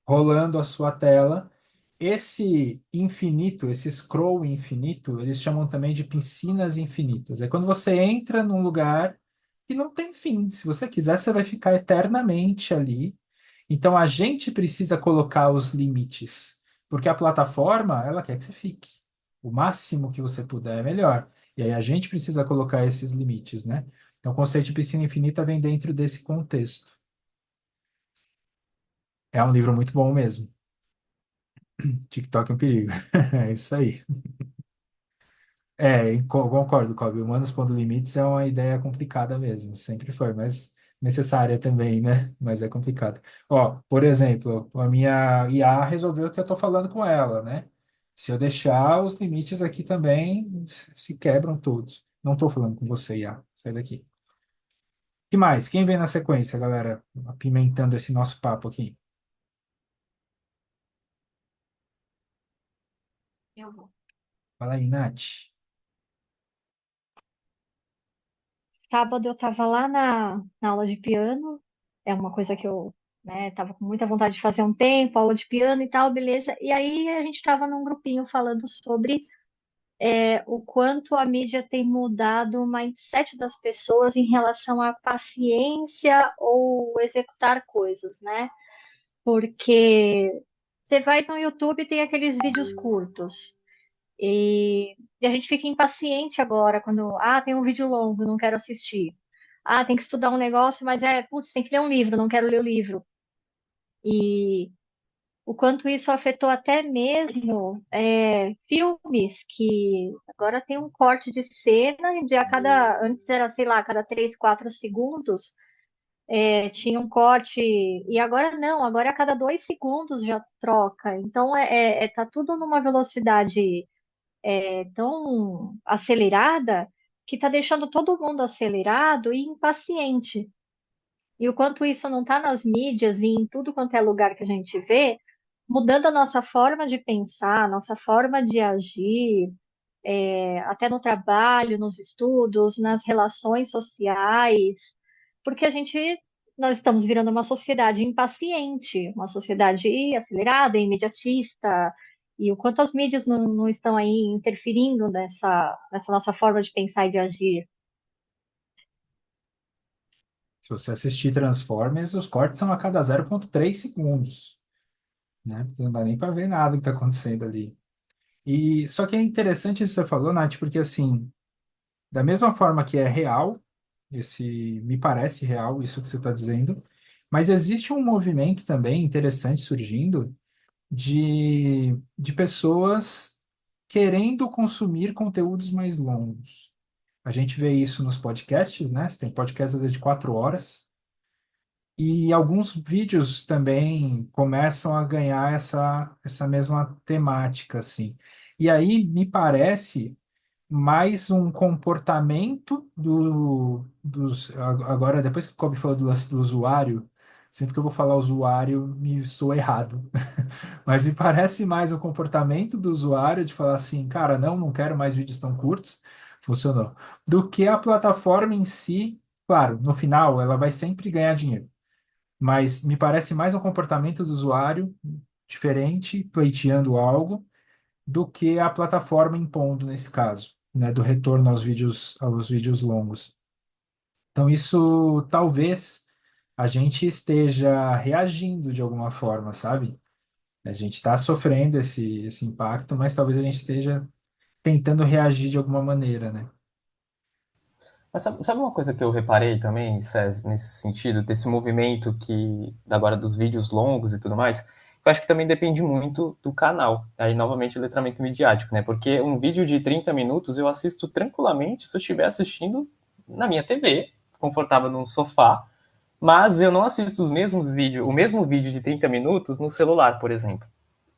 Speaker 1: rolando a sua tela. Esse infinito, esse scroll infinito, eles chamam também de piscinas infinitas. É quando você entra num lugar que não tem fim. Se você quiser, você vai ficar eternamente ali. Então a gente precisa colocar os limites, porque a plataforma, ela quer que você fique. O máximo que você puder é melhor. E aí a gente precisa colocar esses limites, né? Então o conceito de piscina infinita vem dentro desse contexto. É um livro muito bom mesmo. TikTok é um perigo. É isso aí. Concordo, Kobe. Humanos pondo limites é uma ideia complicada mesmo. Sempre foi, mas necessária também, né? Mas é complicado. Ó, por exemplo, a minha IA resolveu que eu estou falando com ela, né? Se eu deixar, os limites aqui também se quebram todos. Não estou falando com você, IA. Sai daqui. Que mais? Quem vem na sequência, galera? Apimentando esse nosso papo aqui.
Speaker 4: Eu vou.
Speaker 1: Fala aí, Nath.
Speaker 4: Sábado eu estava lá na aula de piano, é uma coisa que eu, né, tava com muita vontade de fazer há um tempo, aula de piano e tal, beleza. E aí a gente estava num grupinho falando sobre o quanto a mídia tem mudado o mindset das pessoas em relação à paciência ou executar coisas, né? Porque você vai no YouTube e tem aqueles vídeos curtos. E a gente fica impaciente agora quando, tem um vídeo longo, não quero assistir. Tem que estudar um negócio, mas putz, tem que ler um livro, não quero ler o livro. E o quanto isso afetou até mesmo filmes que agora tem um corte de cena de antes era, sei lá, a cada 3, 4 segundos. tinha um corte, e agora não, agora a cada 2 segundos já troca. Então tá tudo numa velocidade tão acelerada que está deixando todo mundo acelerado e impaciente. E o quanto isso não está nas mídias e em tudo quanto é lugar que a gente vê, mudando a nossa forma de pensar, a nossa forma de agir, até no trabalho, nos estudos, nas relações sociais, porque nós estamos virando uma sociedade impaciente, uma sociedade acelerada, imediatista, e o quanto as mídias não estão aí interferindo nessa nossa forma de pensar e de agir.
Speaker 1: Se você assistir Transformers, os cortes são a cada 0,3 segundos, né? Não dá nem para ver nada que está acontecendo ali. E só que é interessante isso que você falou, Nath, porque assim, da mesma forma que é real, me parece real isso que você está dizendo, mas existe um movimento também interessante surgindo de pessoas querendo consumir conteúdos mais longos. A gente vê isso nos podcasts, né? Você tem podcasts às vezes de 4 horas. E alguns vídeos também começam a ganhar essa mesma temática, assim. E aí me parece mais um comportamento agora, depois que o Kobe falou do lance do usuário, sempre que eu vou falar usuário, me soa errado. Mas me parece mais o comportamento do usuário de falar assim, cara, não quero mais vídeos tão curtos, funcionou, do que a plataforma em si. Claro, no final ela vai sempre ganhar dinheiro, mas me parece mais um comportamento do usuário diferente, pleiteando algo, do que a plataforma impondo nesse caso, né, do retorno aos vídeos longos. Então, isso talvez a gente esteja reagindo de alguma forma, sabe? A gente está sofrendo esse impacto, mas talvez a gente esteja tentando reagir de alguma maneira, né?
Speaker 2: Mas sabe uma coisa que eu reparei também, César, nesse sentido, desse movimento que agora dos vídeos longos e tudo mais, eu acho que também depende muito do canal. Aí, novamente, o letramento midiático, né? Porque um vídeo de 30 minutos eu assisto tranquilamente se eu estiver assistindo na minha TV, confortável num sofá, mas eu não assisto o mesmo vídeo de 30 minutos no celular, por exemplo.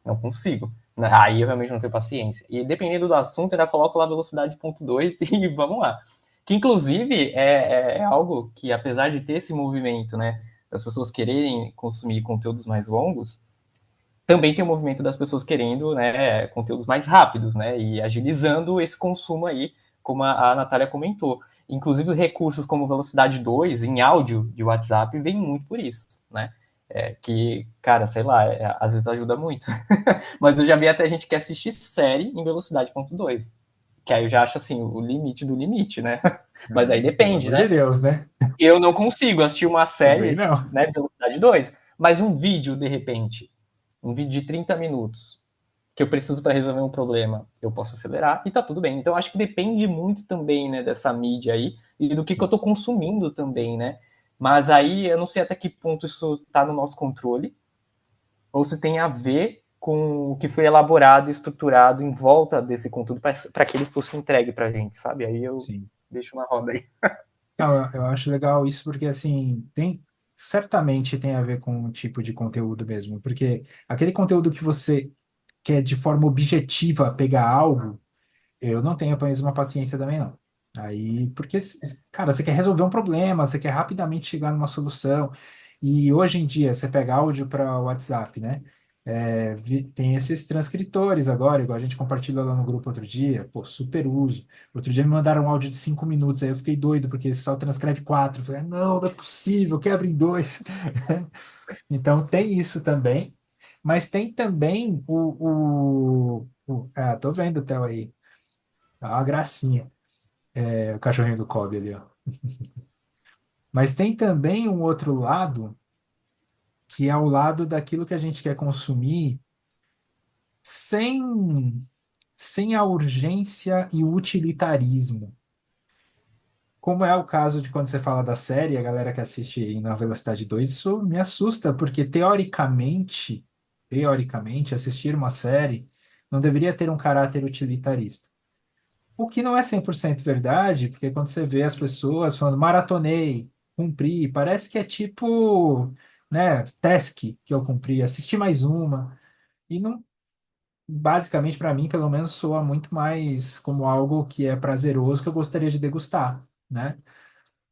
Speaker 2: Não consigo. Aí eu realmente não tenho paciência. E dependendo do assunto, eu ainda coloco lá velocidade 0,2 e vamos lá. Que inclusive é algo que, apesar de ter esse movimento, né, das pessoas quererem consumir conteúdos mais longos, também tem o movimento das pessoas querendo, né, conteúdos mais rápidos, né, e agilizando esse consumo aí, como a Natália comentou. Inclusive, os recursos como velocidade 2 em áudio de WhatsApp vem muito por isso, né? Que, cara, sei lá, às vezes ajuda muito. Mas eu já vi até gente que assiste série em velocidade 0,2. Que aí eu já acho assim, o limite do limite, né? Mas aí
Speaker 1: Pelo
Speaker 2: depende,
Speaker 1: amor de
Speaker 2: né?
Speaker 1: Deus, né?
Speaker 2: Eu não consigo assistir uma
Speaker 1: Também
Speaker 2: série,
Speaker 1: não.
Speaker 2: né, velocidade 2, mas um vídeo, de repente, um vídeo de 30 minutos, que eu preciso para resolver um problema, eu posso acelerar e tá tudo bem. Então acho que depende muito também, né, dessa mídia aí e do que eu tô consumindo também, né? Mas aí eu não sei até que ponto isso tá no nosso controle ou se tem a ver com o que foi elaborado e estruturado em volta desse conteúdo para que ele fosse entregue pra gente, sabe? Aí eu
Speaker 1: Sim.
Speaker 2: deixo na roda aí.
Speaker 1: Não, eu acho legal isso porque, assim, certamente tem a ver com o tipo de conteúdo mesmo, porque aquele conteúdo que você quer de forma objetiva pegar algo, eu não tenho a mesma paciência também, não. Aí, porque, cara, você quer resolver um problema, você quer rapidamente chegar numa solução. E hoje em dia, você pega áudio para o WhatsApp, né? Tem esses transcritores agora, igual a gente compartilhou lá no grupo outro dia. Pô, super uso. Outro dia me mandaram um áudio de 5 minutos, aí eu fiquei doido, porque só transcreve quatro. Eu falei, não é possível, quebra em dois. Então, tem isso também. Mas tem também tô vendo o Theo aí. Tá uma gracinha. O cachorrinho do Kobe ali, ó. Mas tem também um outro lado, que é o lado daquilo que a gente quer consumir sem, sem a urgência e o utilitarismo. Como é o caso de quando você fala da série, a galera que assiste na velocidade 2, isso me assusta, porque teoricamente, assistir uma série não deveria ter um caráter utilitarista. O que não é 100% verdade, porque quando você vê as pessoas falando maratonei, cumpri. Parece que é tipo, né, task que eu cumpri, assistir mais uma. E não, basicamente, para mim, pelo menos, soa muito mais como algo que é prazeroso que eu gostaria de degustar, né?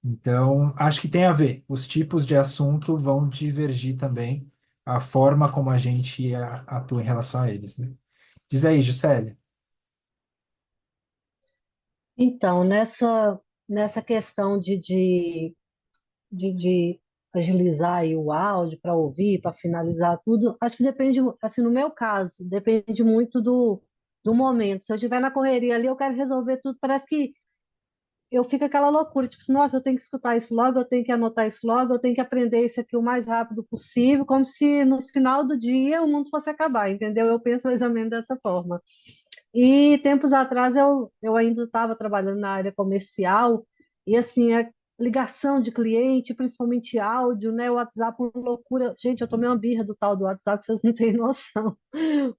Speaker 1: Então, acho que tem a ver. Os tipos de assunto vão divergir também a forma como a gente atua em relação a eles, né? Diz aí, Juscelia.
Speaker 5: Então, nessa questão de agilizar aí o áudio para ouvir, para finalizar tudo, acho que depende, assim, no meu caso, depende muito do momento. Se eu estiver na correria ali, eu quero resolver tudo, parece que eu fico aquela loucura, tipo, assim, nossa, eu tenho que escutar isso logo, eu tenho que anotar isso logo, eu tenho que aprender isso aqui o mais rápido possível, como se no final do dia o mundo fosse acabar, entendeu? Eu penso mais ou menos dessa forma. E tempos atrás eu ainda estava trabalhando na área comercial e assim, a ligação de cliente, principalmente áudio, né? O WhatsApp, uma loucura. Gente, eu tomei uma birra do tal do WhatsApp, vocês não têm noção.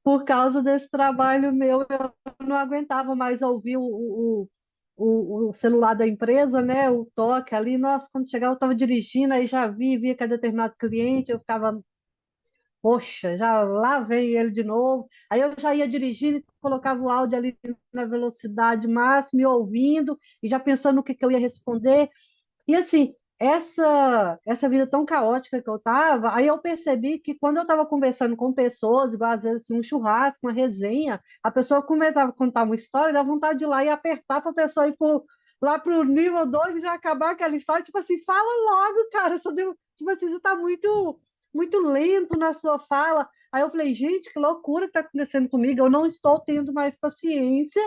Speaker 5: Por causa desse trabalho meu, eu não aguentava mais ouvir o celular da empresa, né? O toque ali. Nossa, quando chegava, eu estava dirigindo, aí já via que era determinado cliente, eu ficava poxa, já lá vem ele de novo. Aí eu já ia dirigindo, colocava o áudio ali na velocidade máxima, e ouvindo, e já pensando no que eu ia responder. E assim, essa vida tão caótica que eu tava, aí eu percebi que quando eu estava conversando com pessoas, igual às vezes assim, um churrasco, uma resenha, a pessoa começava a contar uma história, dá vontade de ir lá e apertar para a pessoa ir lá pro nível 2 e já acabar aquela história, tipo assim, fala logo, cara, tipo assim, você está muito lento na sua fala. Aí eu falei, gente, que loucura que está acontecendo comigo, eu não estou tendo mais paciência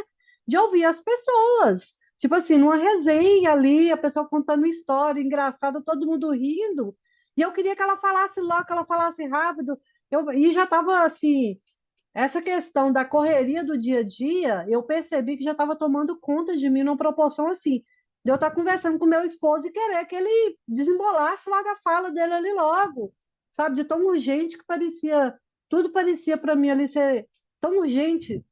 Speaker 5: de ouvir as pessoas. Tipo assim, numa resenha ali, a pessoa contando história engraçada, todo mundo rindo. E eu queria que ela falasse logo, que ela falasse rápido. E já estava assim, essa questão da correria do dia a dia, eu percebi que já estava tomando conta de mim numa proporção assim. De eu estar conversando com meu esposo e querer que ele desembolasse logo a fala dele ali logo, sabe? De tão urgente que parecia, tudo parecia para mim ali ser tão urgente.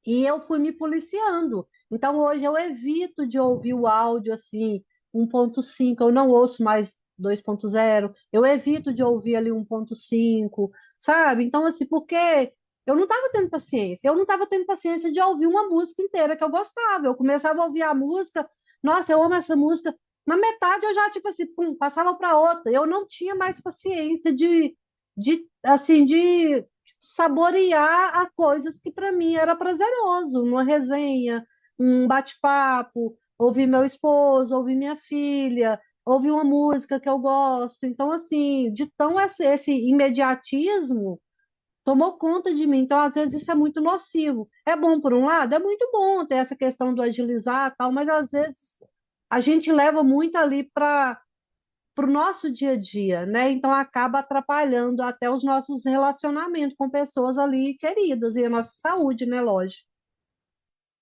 Speaker 5: E eu fui me policiando. Então hoje eu evito de ouvir o áudio assim, 1.5, eu não ouço mais 2.0, eu evito de ouvir ali 1.5, sabe? Então, assim, porque eu não estava tendo paciência, eu não estava tendo paciência de ouvir uma música inteira que eu gostava. Eu começava a ouvir a música, nossa, eu amo essa música. Na metade eu já, tipo assim, pum, passava para outra. Eu não tinha mais paciência de saborear a coisas que para mim era prazeroso, uma resenha, um bate-papo, ouvir meu esposo, ouvir minha filha, ouvir uma música que eu gosto. Então, assim, de tão esse imediatismo tomou conta de mim. Então, às vezes, isso é muito nocivo. É bom por um lado? É muito bom ter essa questão do agilizar e tal, mas às vezes a gente leva muito ali para o nosso dia a dia, né? Então acaba atrapalhando até os nossos relacionamentos com pessoas ali queridas e a nossa saúde, né? Lógico.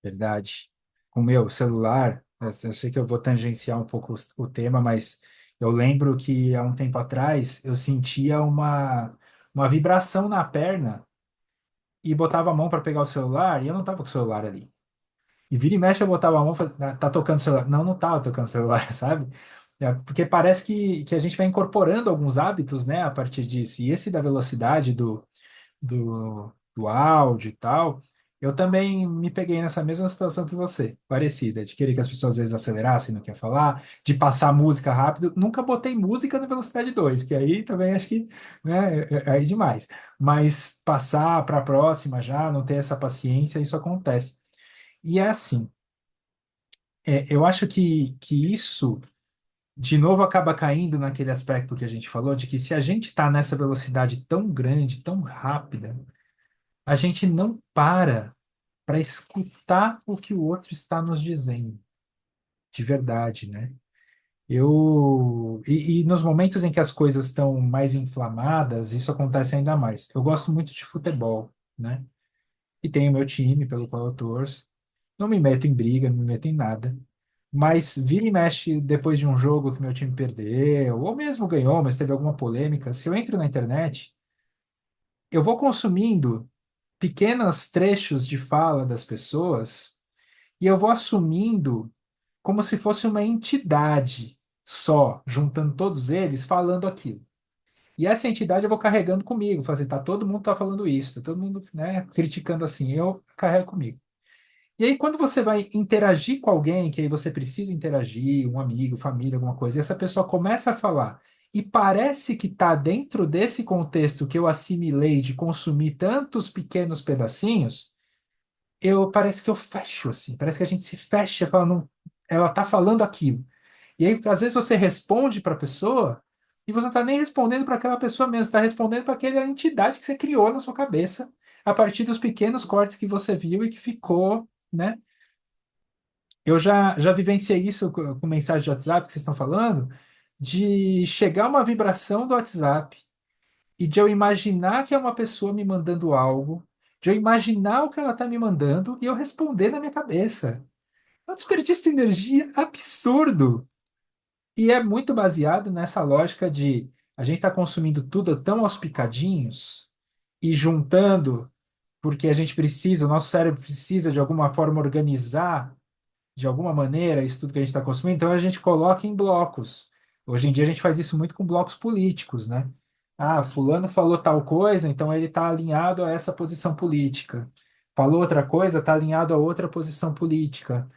Speaker 1: Verdade. Com o meu celular, eu sei que eu vou tangenciar um pouco o tema, mas eu lembro que há um tempo atrás eu sentia uma vibração na perna e botava a mão para pegar o celular e eu não estava com o celular ali. E vira e mexe eu botava a mão, tá tocando o celular. Não, não estava tocando o celular, sabe? Porque parece que a gente vai incorporando alguns hábitos, né, a partir disso. E esse da velocidade do áudio e tal, eu também me peguei nessa mesma situação que você, parecida, de querer que as pessoas às vezes acelerassem, não quer falar, de passar música rápido. Nunca botei música na velocidade 2 que aí também acho que, né, é aí demais. Mas passar para a próxima já, não ter essa paciência, isso acontece. E é assim, eu acho que isso, de novo, acaba caindo naquele aspecto que a gente falou, de que se a gente está nessa velocidade tão grande, tão rápida, a gente não para escutar o que o outro está nos dizendo, de verdade, né? E nos momentos em que as coisas estão mais inflamadas, isso acontece ainda mais. Eu gosto muito de futebol, né? E tenho meu time pelo qual eu torço. Não me meto em briga, não me meto em nada. Mas vira e mexe depois de um jogo que meu time perdeu, ou mesmo ganhou, mas teve alguma polêmica. Se eu entro na internet, eu vou consumindo pequenos trechos de fala das pessoas e eu vou assumindo como se fosse uma entidade só, juntando todos eles, falando aquilo. E essa entidade eu vou carregando comigo, fazer, tá, todo mundo tá falando isso, tá todo mundo, né, criticando assim, eu carrego comigo. E aí, quando você vai interagir com alguém, que aí você precisa interagir, um amigo, família, alguma coisa, e essa pessoa começa a falar, e parece que está dentro desse contexto que eu assimilei de consumir tantos pequenos pedacinhos, parece que eu fecho, assim, parece que a gente se fecha, fala, não, ela está falando aquilo. E aí, às vezes, você responde para a pessoa, e você não está nem respondendo para aquela pessoa mesmo, está respondendo para aquela entidade que você criou na sua cabeça, a partir dos pequenos cortes que você viu e que ficou, né? Eu já vivenciei isso com mensagem de WhatsApp que vocês estão falando, de chegar uma vibração do WhatsApp e de eu imaginar que é uma pessoa me mandando algo, de eu imaginar o que ela está me mandando e eu responder na minha cabeça. É um desperdício de energia absurdo. E é muito baseado nessa lógica de a gente está consumindo tudo tão aos picadinhos e juntando, porque a gente precisa, o nosso cérebro precisa de alguma forma organizar de alguma maneira isso tudo que a gente está consumindo, então a gente coloca em blocos. Hoje em dia a gente faz isso muito com blocos políticos, né? Ah, fulano falou tal coisa, então ele está alinhado a essa posição política. Falou outra coisa, está alinhado a outra posição política.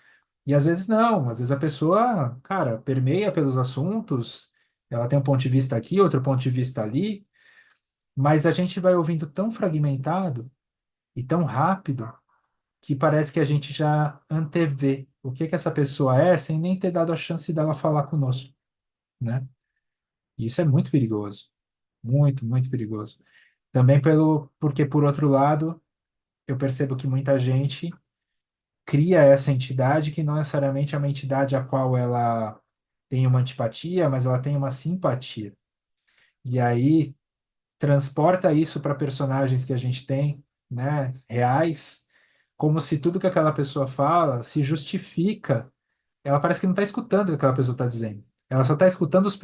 Speaker 1: E às vezes não, às vezes a pessoa, cara, permeia pelos assuntos, ela tem um ponto de vista aqui, outro ponto de vista ali, mas a gente vai ouvindo tão fragmentado e tão rápido que parece que a gente já antevê o que que essa pessoa é sem nem ter dado a chance dela falar conosco, né? E isso é muito perigoso, muito, muito perigoso. Também porque por outro lado, eu percebo que muita gente cria essa entidade que não necessariamente é uma entidade a qual ela tem uma antipatia, mas ela tem uma simpatia. E aí transporta isso para personagens que a gente tem, né, reais, como se tudo que aquela pessoa fala se justifica. Ela parece que não está escutando o que aquela pessoa está dizendo. Ela só está escutando os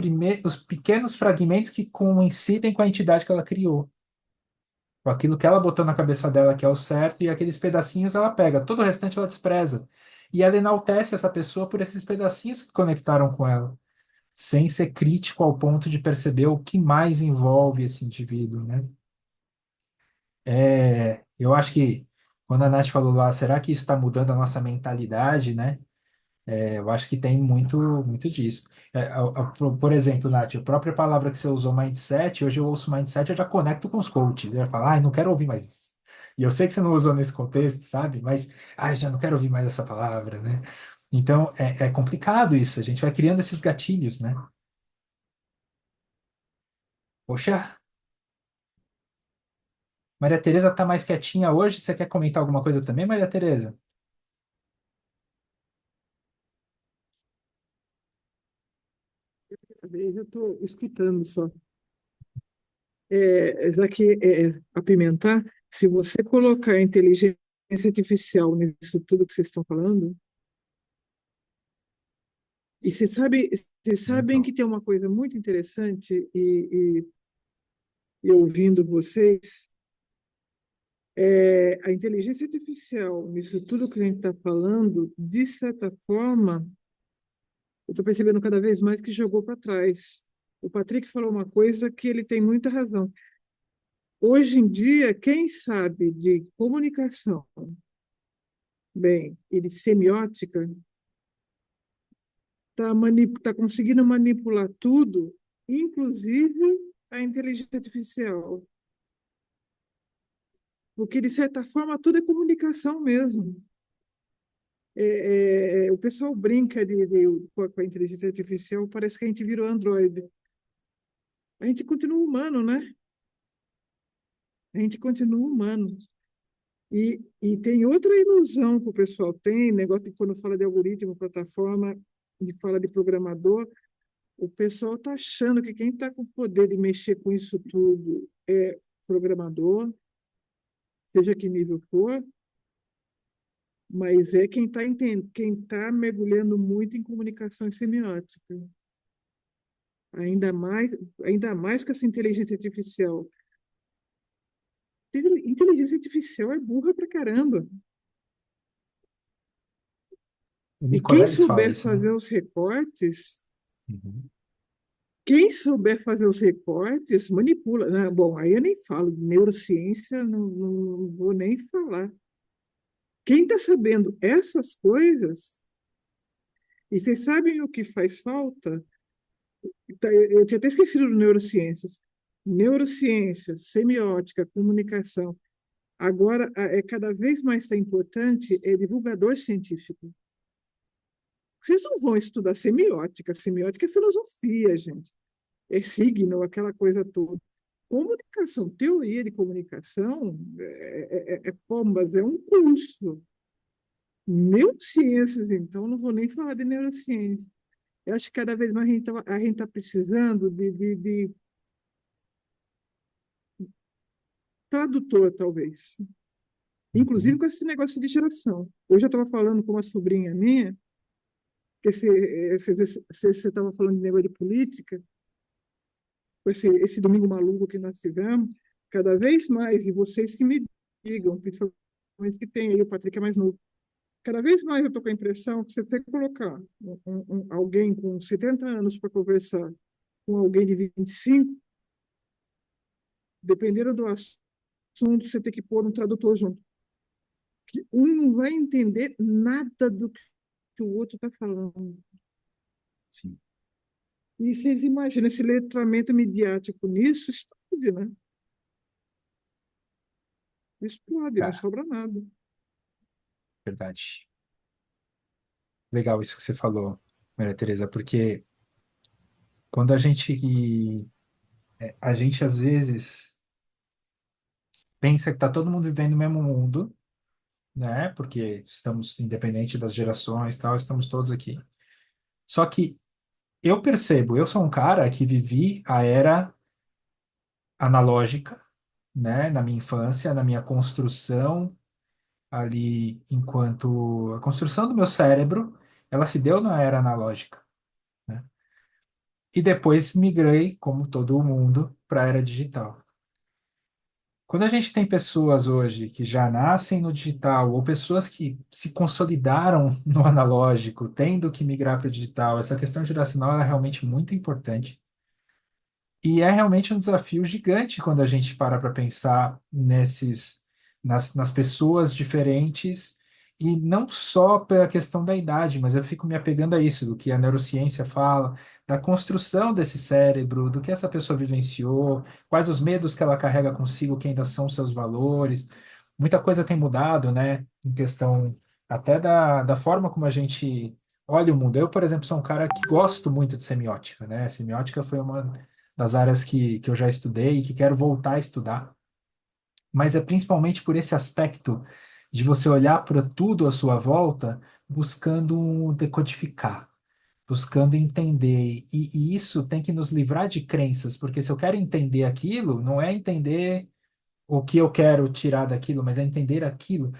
Speaker 1: pequenos fragmentos que coincidem com a entidade que ela criou. Com aquilo que ela botou na cabeça dela que é o certo, e aqueles pedacinhos ela pega, todo o restante ela despreza. E ela enaltece essa pessoa por esses pedacinhos que conectaram com ela, sem ser crítico ao ponto de perceber o que mais envolve esse indivíduo, né? Eu acho que quando a Nath falou lá, será que isso está mudando a nossa mentalidade, né? Eu acho que tem muito, muito disso. Por exemplo, Nath, a própria palavra que você usou, mindset, hoje eu ouço mindset, eu já conecto com os coaches. Eu falo, ai, não quero ouvir mais isso. E eu sei que você não usou nesse contexto, sabe? Mas, ai, já não quero ouvir mais essa palavra, né? Então, é complicado isso. A gente vai criando esses gatilhos, né? Poxa, Maria Tereza tá mais quietinha hoje. Você quer comentar alguma coisa também, Maria Tereza?
Speaker 6: Eu estou escutando só. Já que apimentar, se você colocar a inteligência artificial nisso tudo que vocês estão falando, e vocês sabem
Speaker 1: Então,
Speaker 6: que tem uma coisa muito interessante, e ouvindo vocês, a inteligência artificial, nisso tudo que a gente está falando, de certa forma, eu estou percebendo cada vez mais que jogou para trás. O Patrick falou uma coisa que ele tem muita razão. Hoje em dia, quem sabe de comunicação, bem, e de semiótica, tá conseguindo manipular tudo, inclusive a inteligência artificial. Porque, de certa forma, tudo é comunicação mesmo. O pessoal brinca com a inteligência artificial, parece que a gente virou Android. A gente continua humano, né? A gente continua humano. E tem outra ilusão que o pessoal tem, negócio de quando fala de algoritmo, plataforma, de fala de programador, o pessoal está achando que quem está com o poder de mexer com isso tudo é programador, seja que nível for, mas é quem tá mergulhando muito em comunicação semiótica. Ainda mais, ainda mais com essa inteligência artificial. Inteligência artificial é burra pra caramba.
Speaker 1: o
Speaker 6: E quem
Speaker 1: Nicoleles fala
Speaker 6: souber
Speaker 1: isso, né?
Speaker 6: fazer os recortes,
Speaker 1: Uhum.
Speaker 6: Quem souber fazer os recortes, manipula, né? Bom, aí eu nem falo de neurociência, não vou nem falar. Quem está sabendo essas coisas, e vocês sabem o que faz falta? Eu tinha até esquecido de neurociências. Neurociências, semiótica, comunicação. Agora, é cada vez mais está importante é divulgador científico. Vocês não vão estudar semiótica. Semiótica é filosofia, gente. É signo, aquela coisa toda. Comunicação, teoria de comunicação, pombas, é um curso. Neurociências, então, não vou nem falar de neurociência. Eu acho que cada vez mais a gente tá precisando de tradutor, talvez. Inclusive
Speaker 1: Uhum.
Speaker 6: com esse negócio de geração. Hoje eu estava falando com uma sobrinha minha, que você estava falando de negócio de política, com esse domingo maluco que nós tivemos, cada vez mais, e vocês que me digam, principalmente que tem aí, o Patrick é mais novo, cada vez mais eu estou com a impressão que se você colocar alguém com 70 anos para conversar com alguém de 25, dependendo do assunto, você tem que pôr um tradutor junto. Que um não vai entender nada do que o outro está falando.
Speaker 1: Sim.
Speaker 6: E vocês imaginam esse letramento midiático nisso? Explode, né? Explode, não
Speaker 1: Cara,
Speaker 6: sobra nada.
Speaker 1: verdade. Legal isso que você falou, Maria Tereza, porque quando a gente às vezes pensa que está todo mundo vivendo o mesmo mundo, né? Porque estamos independente das gerações, e tal, estamos todos aqui. Só que eu percebo, eu sou um cara que vivi a era analógica, né? Na minha infância, na minha construção ali, enquanto a construção do meu cérebro, ela se deu na era analógica, né? E depois migrei, como todo mundo, para a era digital. Quando a gente tem pessoas hoje que já nascem no digital, ou pessoas que se consolidaram no analógico, tendo que migrar para o digital, essa questão geracional é realmente muito importante. E é realmente um desafio gigante quando a gente para pensar nas pessoas diferentes, e não só pela questão da idade, mas eu fico me apegando a isso, do que a neurociência fala, da construção desse cérebro, do que essa pessoa vivenciou, quais os medos que ela carrega consigo, que ainda são seus valores. Muita coisa tem mudado, né, em questão até da forma como a gente olha o mundo. Eu, por exemplo, sou um cara que gosto muito de semiótica, né? Semiótica foi uma das áreas que eu já estudei e que quero voltar a estudar, mas é principalmente por esse aspecto de você olhar para tudo à sua volta, buscando decodificar, buscando entender. E isso tem que nos livrar de crenças, porque se eu quero entender aquilo, não é entender o que eu quero tirar daquilo, mas é entender aquilo.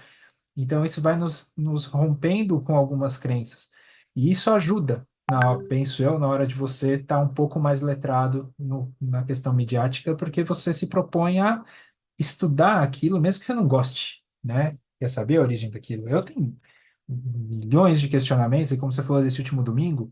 Speaker 1: Então, isso vai nos rompendo com algumas crenças. E isso ajuda, penso eu, na hora de você estar um pouco mais letrado na questão midiática, porque você se propõe a estudar aquilo, mesmo que você não goste, né? Quer saber a origem daquilo? Eu tenho milhões de questionamentos, e como você falou desse último domingo,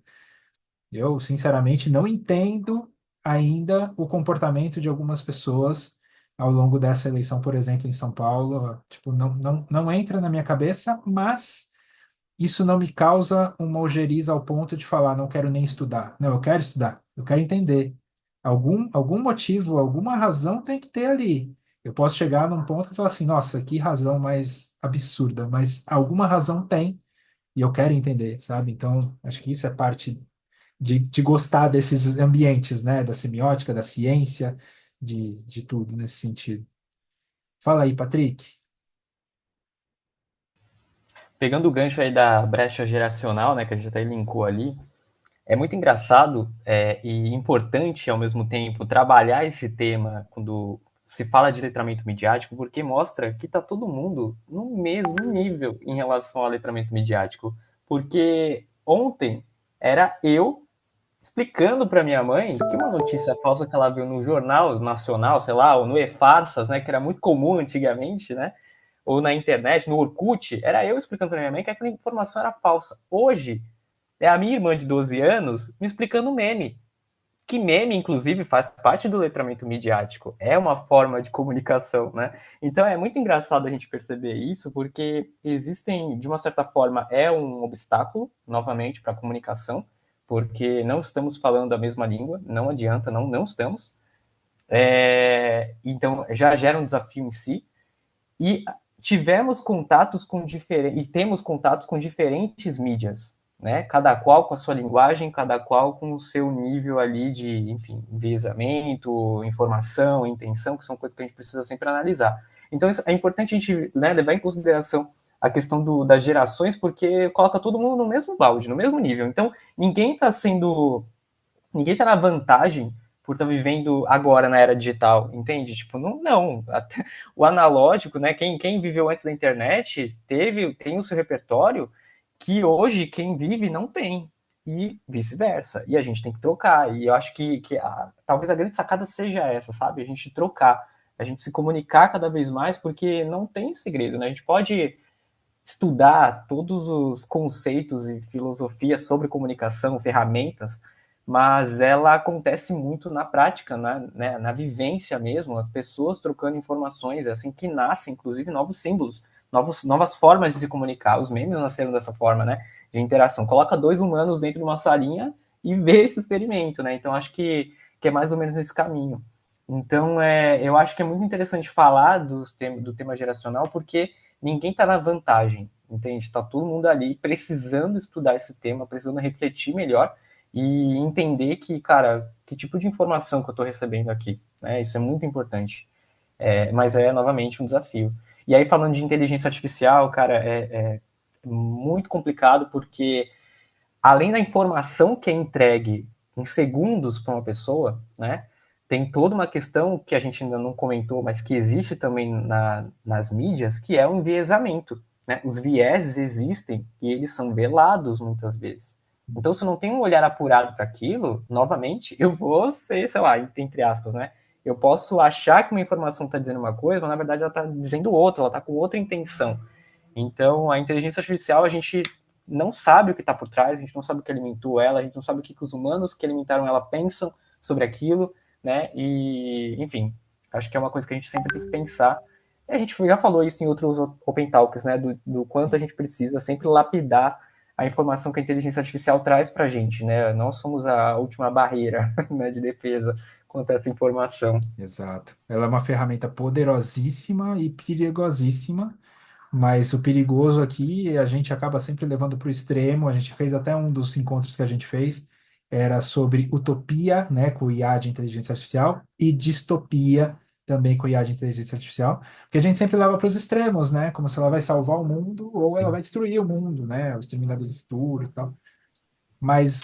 Speaker 1: eu, sinceramente, não entendo ainda o comportamento de algumas pessoas ao longo dessa eleição, por exemplo, em São Paulo. Tipo, não entra na minha cabeça, mas isso não me causa uma ojeriza ao ponto de falar, não quero nem estudar. Não, eu quero estudar, eu quero entender. Algum motivo, alguma razão tem que ter ali. Eu posso chegar num ponto que falar assim, nossa, que razão mais absurda, mas alguma razão tem e eu quero entender, sabe? Então, acho que isso é parte de gostar desses ambientes, né? Da semiótica, da ciência, de tudo nesse sentido. Fala aí, Patrick.
Speaker 2: Pegando o gancho aí da brecha geracional, né, que a gente até linkou ali, é muito engraçado e importante ao mesmo tempo trabalhar esse tema quando se fala de letramento midiático, porque mostra que está todo mundo no mesmo nível em relação ao letramento midiático. Porque ontem era eu explicando para minha mãe que uma notícia falsa que ela viu no Jornal Nacional, sei lá, ou no E-Farsas, né, que era muito comum antigamente, né, ou na internet, no Orkut, era eu explicando para minha mãe que aquela informação era falsa. Hoje, é a minha irmã de 12 anos me explicando meme. Que meme, inclusive, faz parte do letramento midiático. É uma forma de comunicação, né? Então é muito engraçado a gente perceber isso, porque existem, de uma certa forma, é um obstáculo, novamente, para a comunicação, porque não estamos falando a mesma língua, não adianta, não estamos. Então já gera um desafio em si. E tivemos contatos com e temos contatos com diferentes mídias, né? Cada qual com a sua linguagem, cada qual com o seu nível ali de, enfim, enviesamento, informação, intenção, que são coisas que a gente precisa sempre analisar. Então, é importante a gente, né, levar em consideração a questão das gerações, porque coloca todo mundo no mesmo balde, no mesmo nível. Então, ninguém tá na vantagem por estar vivendo agora na era digital, entende? Tipo, não. Até o analógico, né? Quem viveu antes da internet tem o seu repertório que hoje quem vive não tem. E vice-versa. E a gente tem que trocar. E eu acho que talvez a grande sacada seja essa, sabe? A gente trocar, a gente se comunicar cada vez mais, porque não tem segredo, né? A gente pode estudar todos os conceitos e filosofias sobre comunicação, ferramentas, mas ela acontece muito na prática, na vivência mesmo, as pessoas trocando informações, é assim que nascem, inclusive, novos símbolos, novas formas de se comunicar. Os memes nasceram dessa forma, né, de interação. Coloca dois humanos dentro de uma salinha e vê esse experimento, né? Então, acho que é mais ou menos esse caminho. Então, eu acho que é muito interessante falar do tema geracional, porque ninguém está na vantagem, entende? Está todo mundo ali precisando estudar esse tema, precisando refletir melhor e entender que, cara, que tipo de informação que eu estou recebendo aqui, né? Isso é muito importante. Mas é, novamente, um desafio. E aí, falando de inteligência artificial, cara, é muito complicado porque, além da informação que é entregue em segundos para uma pessoa, né? Tem toda uma questão que a gente ainda não comentou, mas que existe também nas mídias, que é o enviesamento, né? Os vieses existem e eles são velados muitas vezes. Então, se eu não tenho um olhar apurado para aquilo, novamente, eu vou ser, sei lá, entre aspas, né? Eu posso achar que uma informação está dizendo uma coisa, mas na verdade ela está dizendo outra, ela está com outra intenção. Então, a inteligência artificial, a gente não sabe o que está por trás, a gente não sabe o que alimentou ela, a gente não sabe o que os humanos que alimentaram ela pensam sobre aquilo, né? E, enfim, acho que é uma coisa que a gente sempre tem que pensar. E a gente já falou isso em outros Open Talks, né? Do quanto
Speaker 1: Sim.
Speaker 2: a gente precisa sempre lapidar a informação que a inteligência artificial traz para a gente, né? Nós somos a última barreira, né, de defesa contra essa informação.
Speaker 1: Exato. Ela é uma ferramenta poderosíssima e perigosíssima, mas o perigoso aqui a gente acaba sempre levando para o extremo. A gente fez até um dos encontros que a gente fez, era sobre utopia, né, com o IA de inteligência artificial, e distopia também com o IA de inteligência artificial, porque a gente sempre leva para os extremos, né, como se ela vai salvar o mundo ou ela
Speaker 2: Sim.
Speaker 1: vai destruir o mundo, né, o exterminador do futuro e tal. Mas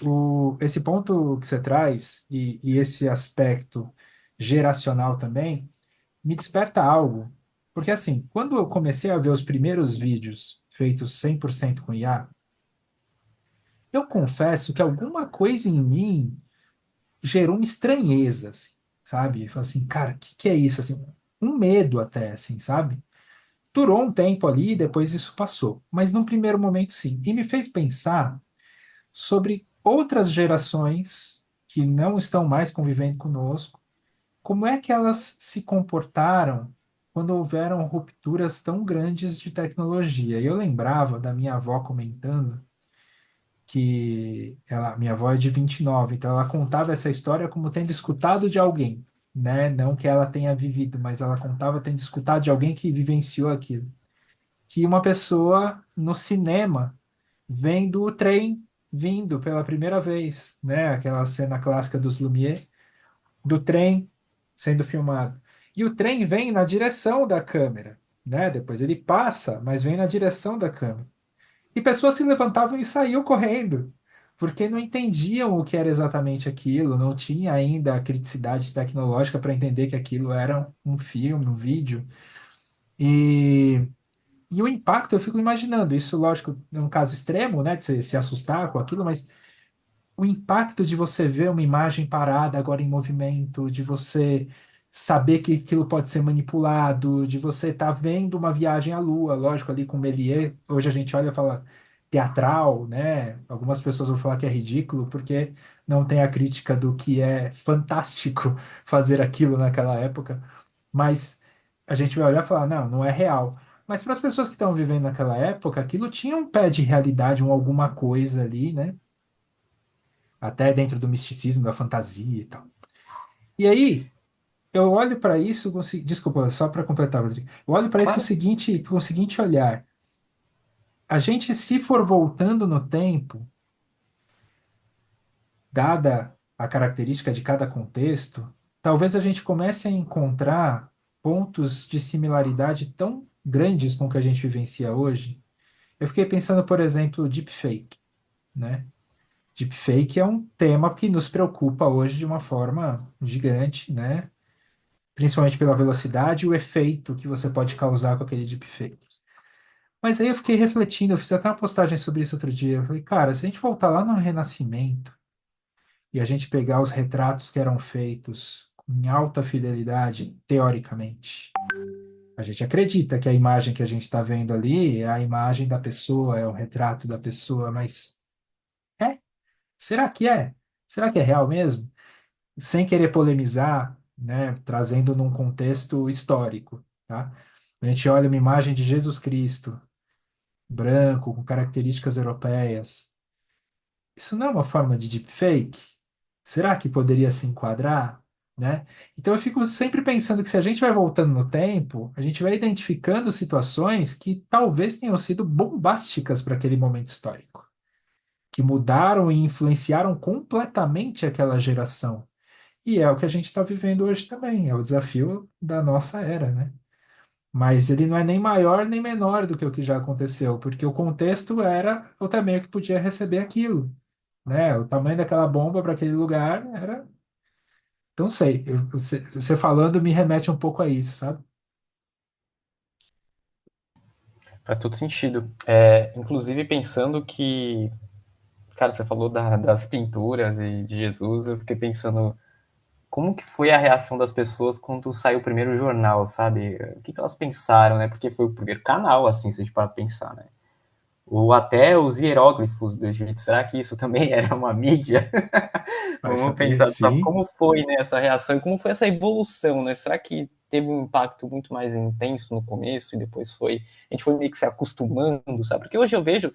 Speaker 1: esse ponto que você traz e esse aspecto geracional também me desperta algo. Porque, assim, quando eu comecei a ver os primeiros vídeos feitos 100% com IA, eu confesso que alguma coisa em mim gerou uma estranheza, assim, sabe? Eu falei assim, cara, o que é isso? Assim, um medo até, assim, sabe? Durou um tempo ali, depois isso passou. Mas num primeiro momento, sim. E me fez pensar sobre outras gerações que não estão mais convivendo conosco, como é que elas se comportaram quando houveram rupturas tão grandes de tecnologia? E eu lembrava da minha avó comentando que minha avó é de 29, então ela contava essa história como tendo escutado de alguém, né? Não que ela tenha vivido, mas ela contava tendo escutado de alguém que vivenciou aquilo. Que uma pessoa no cinema vendo o trem vindo pela primeira vez, né? Aquela cena clássica dos Lumière, do trem sendo filmado. E o trem vem na direção da câmera, né? Depois ele passa, mas vem na direção da câmera. E pessoas se levantavam e saíam correndo, porque não entendiam o que era exatamente aquilo, não tinha ainda a criticidade tecnológica para entender que aquilo era um filme, um vídeo. E, e o impacto, eu fico imaginando, isso, lógico, é um caso extremo, né, de você se assustar com aquilo, mas o impacto de você ver uma imagem parada agora em movimento, de você saber que aquilo pode ser manipulado, de você estar vendo uma viagem à Lua, lógico, ali com Méliès, hoje a gente olha e fala, teatral, né? Algumas pessoas vão falar que é ridículo porque não tem a crítica do que é fantástico fazer aquilo naquela época, mas a gente vai olhar e falar, não, não é real. Mas para as pessoas que estão vivendo naquela época, aquilo tinha um pé de realidade, um alguma coisa ali, né? Até dentro do misticismo, da fantasia e tal. E aí, eu olho para isso, desculpa, só para completar, Rodrigo. Eu olho para isso
Speaker 2: Claro.
Speaker 1: com o seguinte olhar. A gente, se for voltando no tempo, dada a característica de cada contexto, talvez a gente comece a encontrar pontos de similaridade tão grandes com o que a gente vivencia hoje. Eu fiquei pensando, por exemplo, deepfake, né? Deepfake é um tema que nos preocupa hoje de uma forma gigante, né? Principalmente pela velocidade e o efeito que você pode causar com aquele deepfake. Mas aí eu fiquei refletindo, eu fiz até uma postagem sobre isso outro dia. Eu falei, cara, se a gente voltar lá no Renascimento e a gente pegar os retratos que eram feitos em alta fidelidade, teoricamente, a gente acredita que a imagem que a gente está vendo ali é a imagem da pessoa, é o retrato da pessoa, mas é? Será que é? Será que é real mesmo? Sem querer polemizar, né, trazendo num contexto histórico, tá? A gente olha uma imagem de Jesus Cristo, branco, com características europeias. Isso não é uma forma de deepfake? Será que poderia se enquadrar, né? Então eu fico sempre pensando que se a gente vai voltando no tempo, a gente vai identificando situações que talvez tenham sido bombásticas para aquele momento histórico, que mudaram e influenciaram completamente aquela geração. E é o que a gente está vivendo hoje também, é o desafio da nossa era, né? Mas ele não é nem maior nem menor do que o que já aconteceu, porque o contexto era o tamanho que podia receber aquilo, né? O tamanho daquela bomba para aquele lugar era. Então, não sei, você falando me remete um pouco a isso, sabe?
Speaker 2: Faz todo sentido. Inclusive pensando que, cara, você falou das pinturas e de Jesus, eu fiquei pensando como que foi a reação das pessoas quando saiu o primeiro jornal, sabe? O que elas pensaram, né? Porque foi o primeiro canal, assim, se a gente para pensar, né? Ou até os hieróglifos do Egito. Será que isso também era uma mídia?
Speaker 1: Vai
Speaker 2: Vamos
Speaker 1: saber,
Speaker 2: pensar só
Speaker 1: sim.
Speaker 2: como foi, né, essa reação e como foi essa evolução, né? Será que teve um impacto muito mais intenso no começo e depois foi a gente foi meio que se acostumando, sabe? Porque hoje eu vejo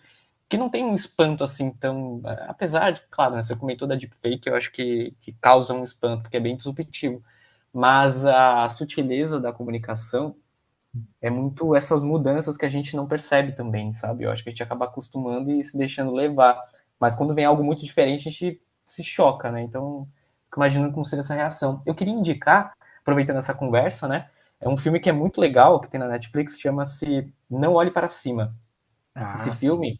Speaker 2: que não tem um espanto assim tão, apesar de, claro, né, você comentou da deepfake, eu acho que causa um espanto porque é bem disruptivo, mas a sutileza da comunicação é muito essas mudanças que a gente não percebe também, sabe? Eu acho que a gente acaba acostumando e se deixando levar. Mas quando vem algo muito diferente, a gente se choca, né? Então, fico imaginando como seria essa reação. Eu queria indicar, aproveitando essa conversa, né? É um filme que é muito legal, que tem na Netflix, chama-se Não Olhe Para Cima. Esse
Speaker 1: Ah, sim.
Speaker 2: filme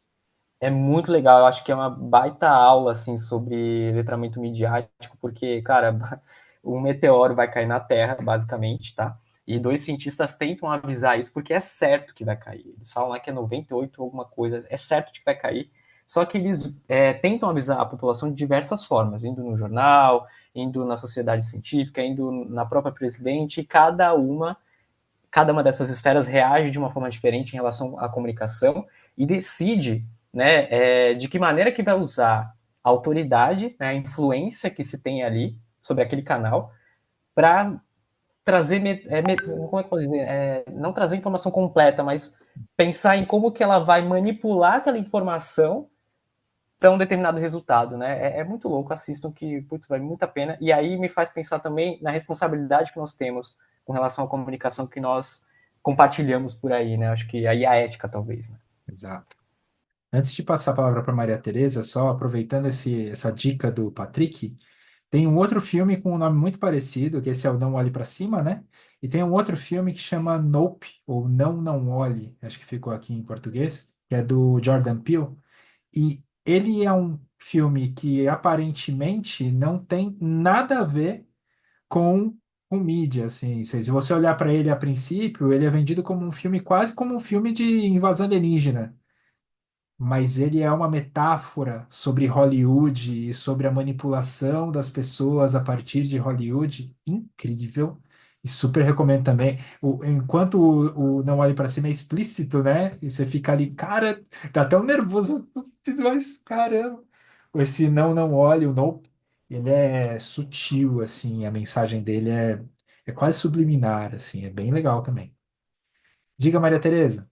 Speaker 2: é muito legal, eu acho que é uma baita aula, assim, sobre letramento midiático, porque, cara, um meteoro vai cair na Terra, basicamente, tá? E dois cientistas tentam avisar isso, porque é certo que vai cair. Eles falam lá que é 98 alguma coisa, é certo que vai cair. Só que eles tentam avisar a população de diversas formas, indo no jornal, indo na sociedade científica, indo na própria presidente, e cada uma dessas esferas reage de uma forma diferente em relação à comunicação e decide, né, de que maneira que vai usar a autoridade, né, a influência que se tem ali sobre aquele canal para trazer, como é que eu posso dizer, não trazer informação completa, mas pensar em como que ela vai manipular aquela informação para um determinado resultado, né? É muito louco, assistam que, putz, vale muito a pena. E aí me faz pensar também na responsabilidade que nós temos com relação à comunicação que nós compartilhamos por aí, né? Acho que aí a ética, talvez, né?
Speaker 1: Exato. Antes de passar a palavra para Maria Tereza, só aproveitando essa dica do Patrick, tem um outro filme com um nome muito parecido, que esse é o Não Olhe para Cima, né? E tem um outro filme que chama Nope, ou Não, Não Olhe, acho que ficou aqui em português, que é do Jordan Peele. E ele é um filme que aparentemente não tem nada a ver com mídia, assim. Se você olhar para ele a princípio, ele é vendido como um filme quase como um filme de invasão alienígena, mas ele é uma metáfora sobre Hollywood e sobre a manipulação das pessoas a partir de Hollywood incrível. E super recomendo também. Enquanto o Não Olhe Pra Cima é explícito, né? E você fica ali, cara, dá até um nervoso. Mas, caramba. Esse Não Olhe, o Nope, ele é sutil, assim. A mensagem dele é quase subliminar, assim. É bem legal também. Diga, Maria Tereza.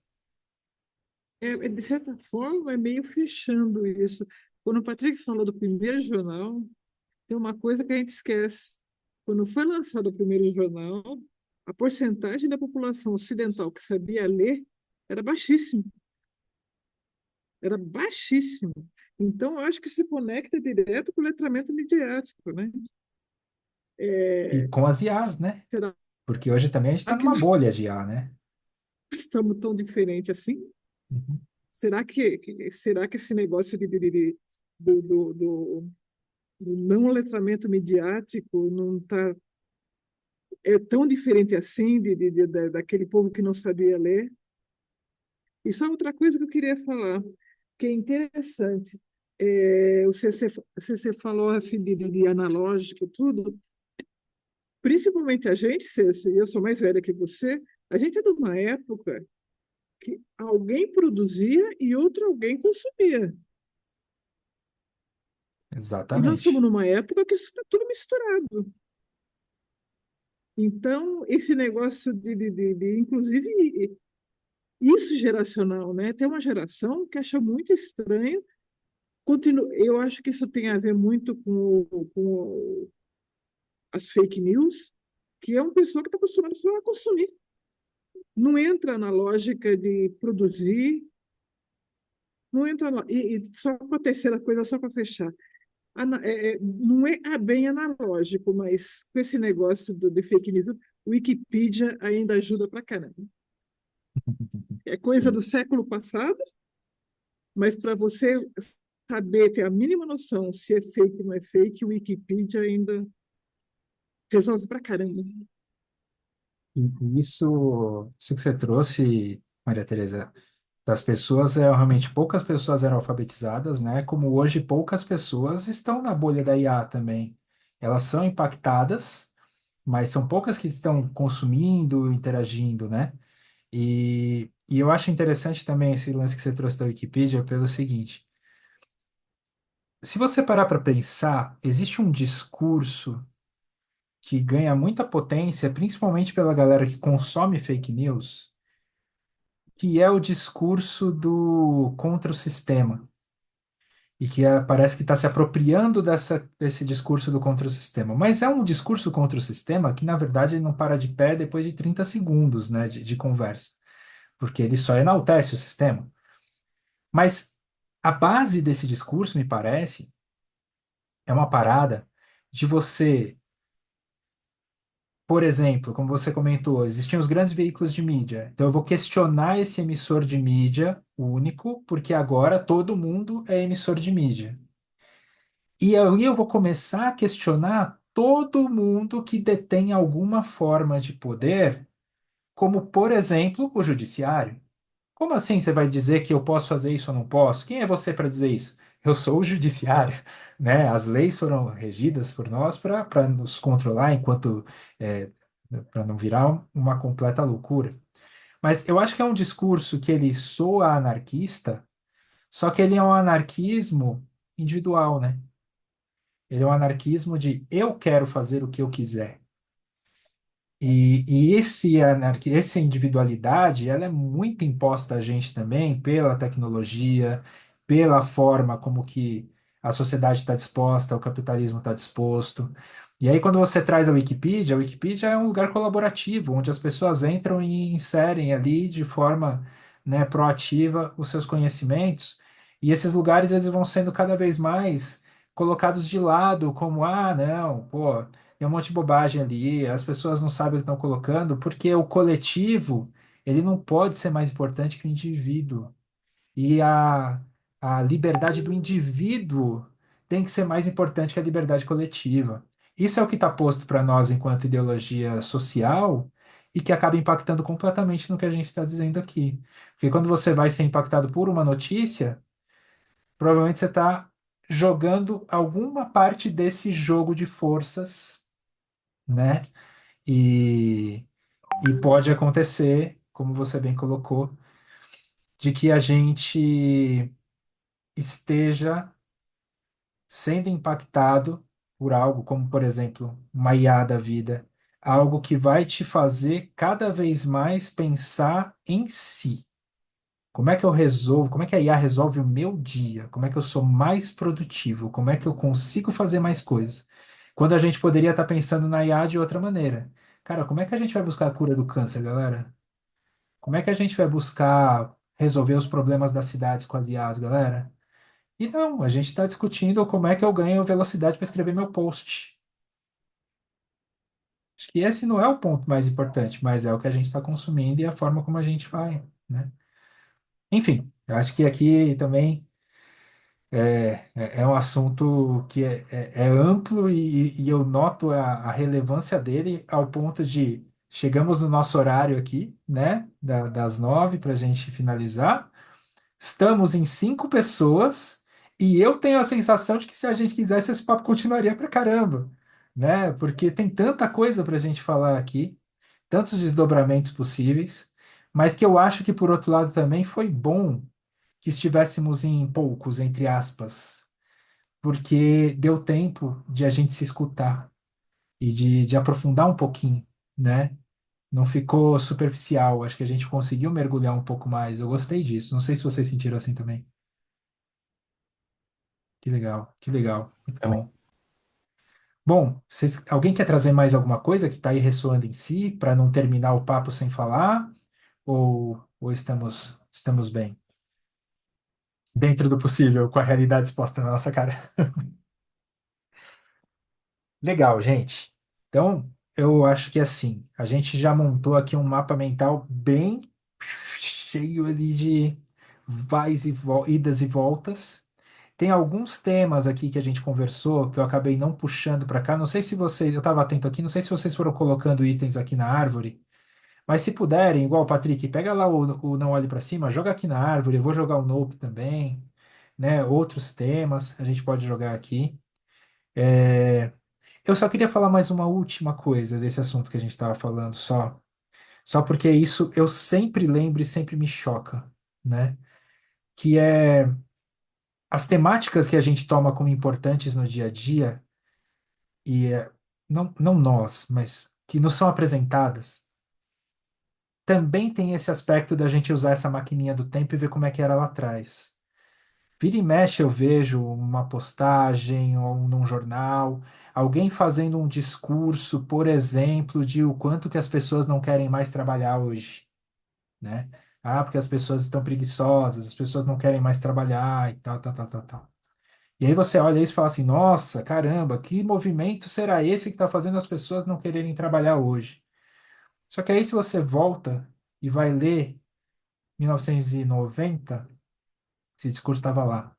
Speaker 6: De certa forma, é meio fechando isso. Quando o Patrick falou do primeiro jornal, tem uma coisa que a gente esquece. Quando foi lançado o primeiro jornal, a porcentagem da população ocidental que sabia ler era baixíssima. Era baixíssimo. Então, eu acho que se conecta direto com o letramento midiático, né?
Speaker 1: E
Speaker 6: É,
Speaker 1: com as IAs, né?
Speaker 6: será
Speaker 1: Porque hoje também a gente está
Speaker 6: que
Speaker 1: numa
Speaker 6: nós
Speaker 1: bolha de IA, né?
Speaker 6: estamos tão diferentes assim?
Speaker 1: Uhum.
Speaker 6: Será que esse negócio do, do, do, do não letramento midiático não tá, é tão diferente assim daquele povo que não sabia ler? E só outra coisa que eu queria falar, que é interessante. O CC falou assim de analógico, tudo. Principalmente a gente, CC, eu sou mais velha que você, a gente é de uma época que alguém produzia e outro alguém consumia. E nós estamos
Speaker 1: Exatamente.
Speaker 6: numa época que isso está tudo misturado. Então, esse negócio inclusive, isso geracional, né? Tem uma geração que acha muito estranho. Eu acho que isso tem a ver muito com as fake news, que é uma pessoa que está acostumada só a consumir. Não entra na lógica de produzir, não entra. E só para a terceira coisa, só para fechar. Não é bem analógico, mas com esse negócio de fake news, o Wikipedia ainda ajuda pra caramba. É coisa do século passado, mas para você saber, ter a mínima noção se é fake ou não é fake, o Wikipedia ainda resolve pra caramba.
Speaker 1: E isso que você trouxe, Maria Tereza, das pessoas, realmente poucas pessoas eram alfabetizadas, né? Como hoje poucas pessoas estão na bolha da IA também. Elas são impactadas, mas são poucas que estão consumindo, interagindo, né? E eu acho interessante também esse lance que você trouxe da Wikipedia pelo seguinte: se você parar para pensar, existe um discurso que ganha muita potência, principalmente pela galera que consome fake news, que é o discurso do contra o sistema. E que parece que está se apropriando desse discurso do contra o sistema. Mas é um discurso contra o sistema que, na verdade, ele não para de pé depois de 30 segundos, né, de conversa, porque ele só enaltece o sistema. Mas a base desse discurso, me parece, é uma parada de você, por exemplo, como você comentou, existiam os grandes veículos de mídia. Então eu vou questionar esse emissor de mídia único, porque agora todo mundo é emissor de mídia. E aí eu vou começar a questionar todo mundo que detém alguma forma de poder, como, por exemplo, o judiciário. Como assim você vai dizer que eu posso fazer isso ou não posso? Quem é você para dizer isso? Eu sou o judiciário, né? As leis foram regidas por nós para nos controlar enquanto para não virar uma completa loucura. Mas eu acho que é um discurso que ele soa anarquista, só que ele é um anarquismo individual, né? Ele é um anarquismo de eu quero fazer o que eu quiser. E essa individualidade, ela é muito imposta a gente também pela tecnologia, pela forma como que a sociedade está disposta, o capitalismo está disposto. E aí, quando você traz a Wikipedia é um lugar colaborativo, onde as pessoas entram e inserem ali de forma, né, proativa os seus conhecimentos. E esses lugares eles vão sendo cada vez mais colocados de lado, como, ah, não, pô. Tem um monte de bobagem ali, as pessoas não sabem o que estão colocando, porque o coletivo, ele não pode ser mais importante que o indivíduo. E a liberdade do indivíduo tem que ser mais importante que a liberdade coletiva. Isso é o que está posto para nós enquanto ideologia social e que acaba impactando completamente no que a gente está dizendo aqui. Porque quando você vai ser impactado por uma notícia, provavelmente você está jogando alguma parte desse jogo de forças, né? E, e pode acontecer, como você bem colocou, de que a gente esteja sendo impactado por algo, como por exemplo, uma IA da vida, algo que vai te fazer cada vez mais pensar em si. Como é que eu resolvo? Como é que a IA resolve o meu dia? Como é que eu sou mais produtivo? Como é que eu consigo fazer mais coisas? Quando a gente poderia estar pensando na IA de outra maneira. Cara, como é que a gente vai buscar a cura do câncer, galera? Como é que a gente vai buscar resolver os problemas das cidades com as IAs, galera? E não, a gente está discutindo como é que eu ganho velocidade para escrever meu post. Acho que esse não é o ponto mais importante, mas é o que a gente está consumindo e a forma como a gente vai, né? Enfim, eu acho que aqui também é um assunto que é amplo e eu noto a relevância dele ao ponto de chegamos no nosso horário aqui, né? Das 9 para a gente finalizar. Estamos em 5 pessoas e eu tenho a sensação de que se a gente quisesse, esse papo continuaria pra caramba, né? Porque tem tanta coisa para a gente falar aqui, tantos desdobramentos possíveis, mas que eu acho que, por outro lado, também foi bom que estivéssemos em poucos, entre aspas, porque deu tempo de a gente se escutar e de aprofundar um pouquinho, né? Não ficou superficial, acho que a gente conseguiu mergulhar um pouco mais. Eu gostei disso. Não sei se vocês sentiram assim também. Que legal, muito
Speaker 2: Também.
Speaker 1: bom. Bom, alguém quer trazer mais alguma coisa que está aí ressoando em si, para não terminar o papo sem falar? Ou estamos bem? Dentro do possível, com a realidade exposta na nossa cara. Legal, gente. Então, eu acho que assim, a gente já montou aqui um mapa mental bem cheio ali de idas e voltas. Tem alguns temas aqui que a gente conversou que eu acabei não puxando para cá. Não sei se vocês, eu estava atento aqui, não sei se vocês foram colocando itens aqui na árvore, mas se puderem, igual o Patrick, pega lá o Não Olhe para Cima, joga aqui na árvore, eu vou jogar o Nope também, né? Outros temas a gente pode jogar aqui. Eu só queria falar mais uma última coisa desse assunto que a gente estava falando, só porque isso eu sempre lembro e sempre me choca, né? Que é as temáticas que a gente toma como importantes no dia a dia não nós, mas que nos são apresentadas, também tem esse aspecto da gente usar essa maquininha do tempo e ver como é que era lá atrás. Vira e mexe eu vejo uma postagem ou num jornal, alguém fazendo um discurso, por exemplo, de o quanto que as pessoas não querem mais trabalhar hoje, né? Ah, porque as pessoas estão preguiçosas, as pessoas não querem mais trabalhar e tal, tal, tal, tal, tal. E aí você olha isso e fala assim, nossa, caramba, que movimento será esse que está fazendo as pessoas não quererem trabalhar hoje? Só que aí se você volta e vai ler 1990, esse discurso estava lá.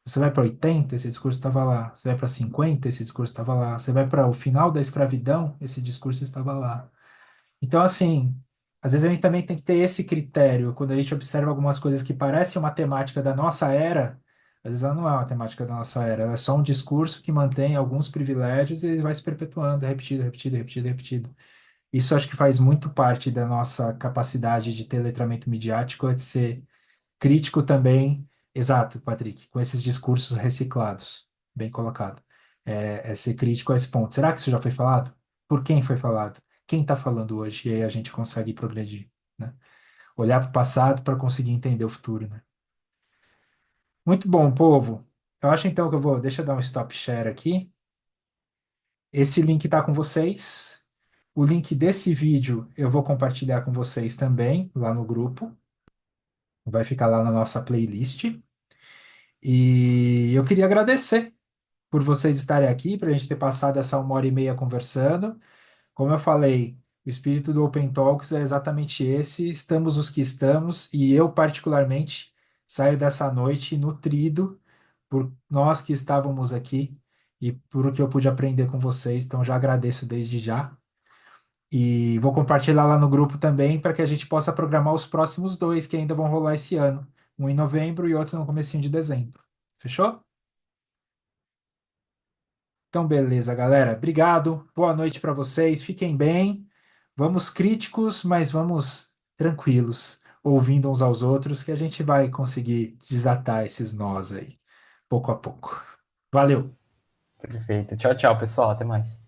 Speaker 1: Você vai para 80, esse discurso estava lá. Você vai para 50, esse discurso estava lá. Você vai para o final da escravidão, esse discurso estava lá. Então, assim, às vezes a gente também tem que ter esse critério. Quando a gente observa algumas coisas que parecem uma temática da nossa era, às vezes ela não é uma temática da nossa era. Ela é só um discurso que mantém alguns privilégios e ele vai se perpetuando, repetido, repetido, repetido, repetido. Isso acho que faz muito parte da nossa capacidade de ter letramento midiático, é de ser crítico também, exato, Patrick, com esses discursos reciclados, bem colocado. É ser crítico a esse ponto. Será que isso já foi falado? Por quem foi falado? Quem está falando hoje? E aí a gente consegue progredir, né? Olhar para o passado para conseguir entender o futuro, né? Muito bom, povo. Eu acho então que eu vou. Deixa eu dar um stop share aqui. Esse link está com vocês. O link desse vídeo eu vou compartilhar com vocês também lá no grupo. Vai ficar lá na nossa playlist. E eu queria agradecer por vocês estarem aqui, para a gente ter passado essa 1 hora e meia conversando. Como eu falei, o espírito do Open Talks é exatamente esse. Estamos os que estamos, e eu, particularmente, saio dessa noite nutrido por nós que estávamos aqui e por o que eu pude aprender com vocês. Então, já agradeço desde já. E vou compartilhar lá no grupo também para que a gente possa programar os próximos dois que ainda vão rolar esse ano. Um em novembro e outro no comecinho de dezembro. Fechou? Então, beleza, galera. Obrigado. Boa noite para vocês. Fiquem bem. Vamos críticos, mas vamos tranquilos, ouvindo uns aos outros, que a gente vai conseguir desatar esses nós aí, pouco a pouco. Valeu.
Speaker 2: Perfeito. Tchau, tchau, pessoal. Até mais.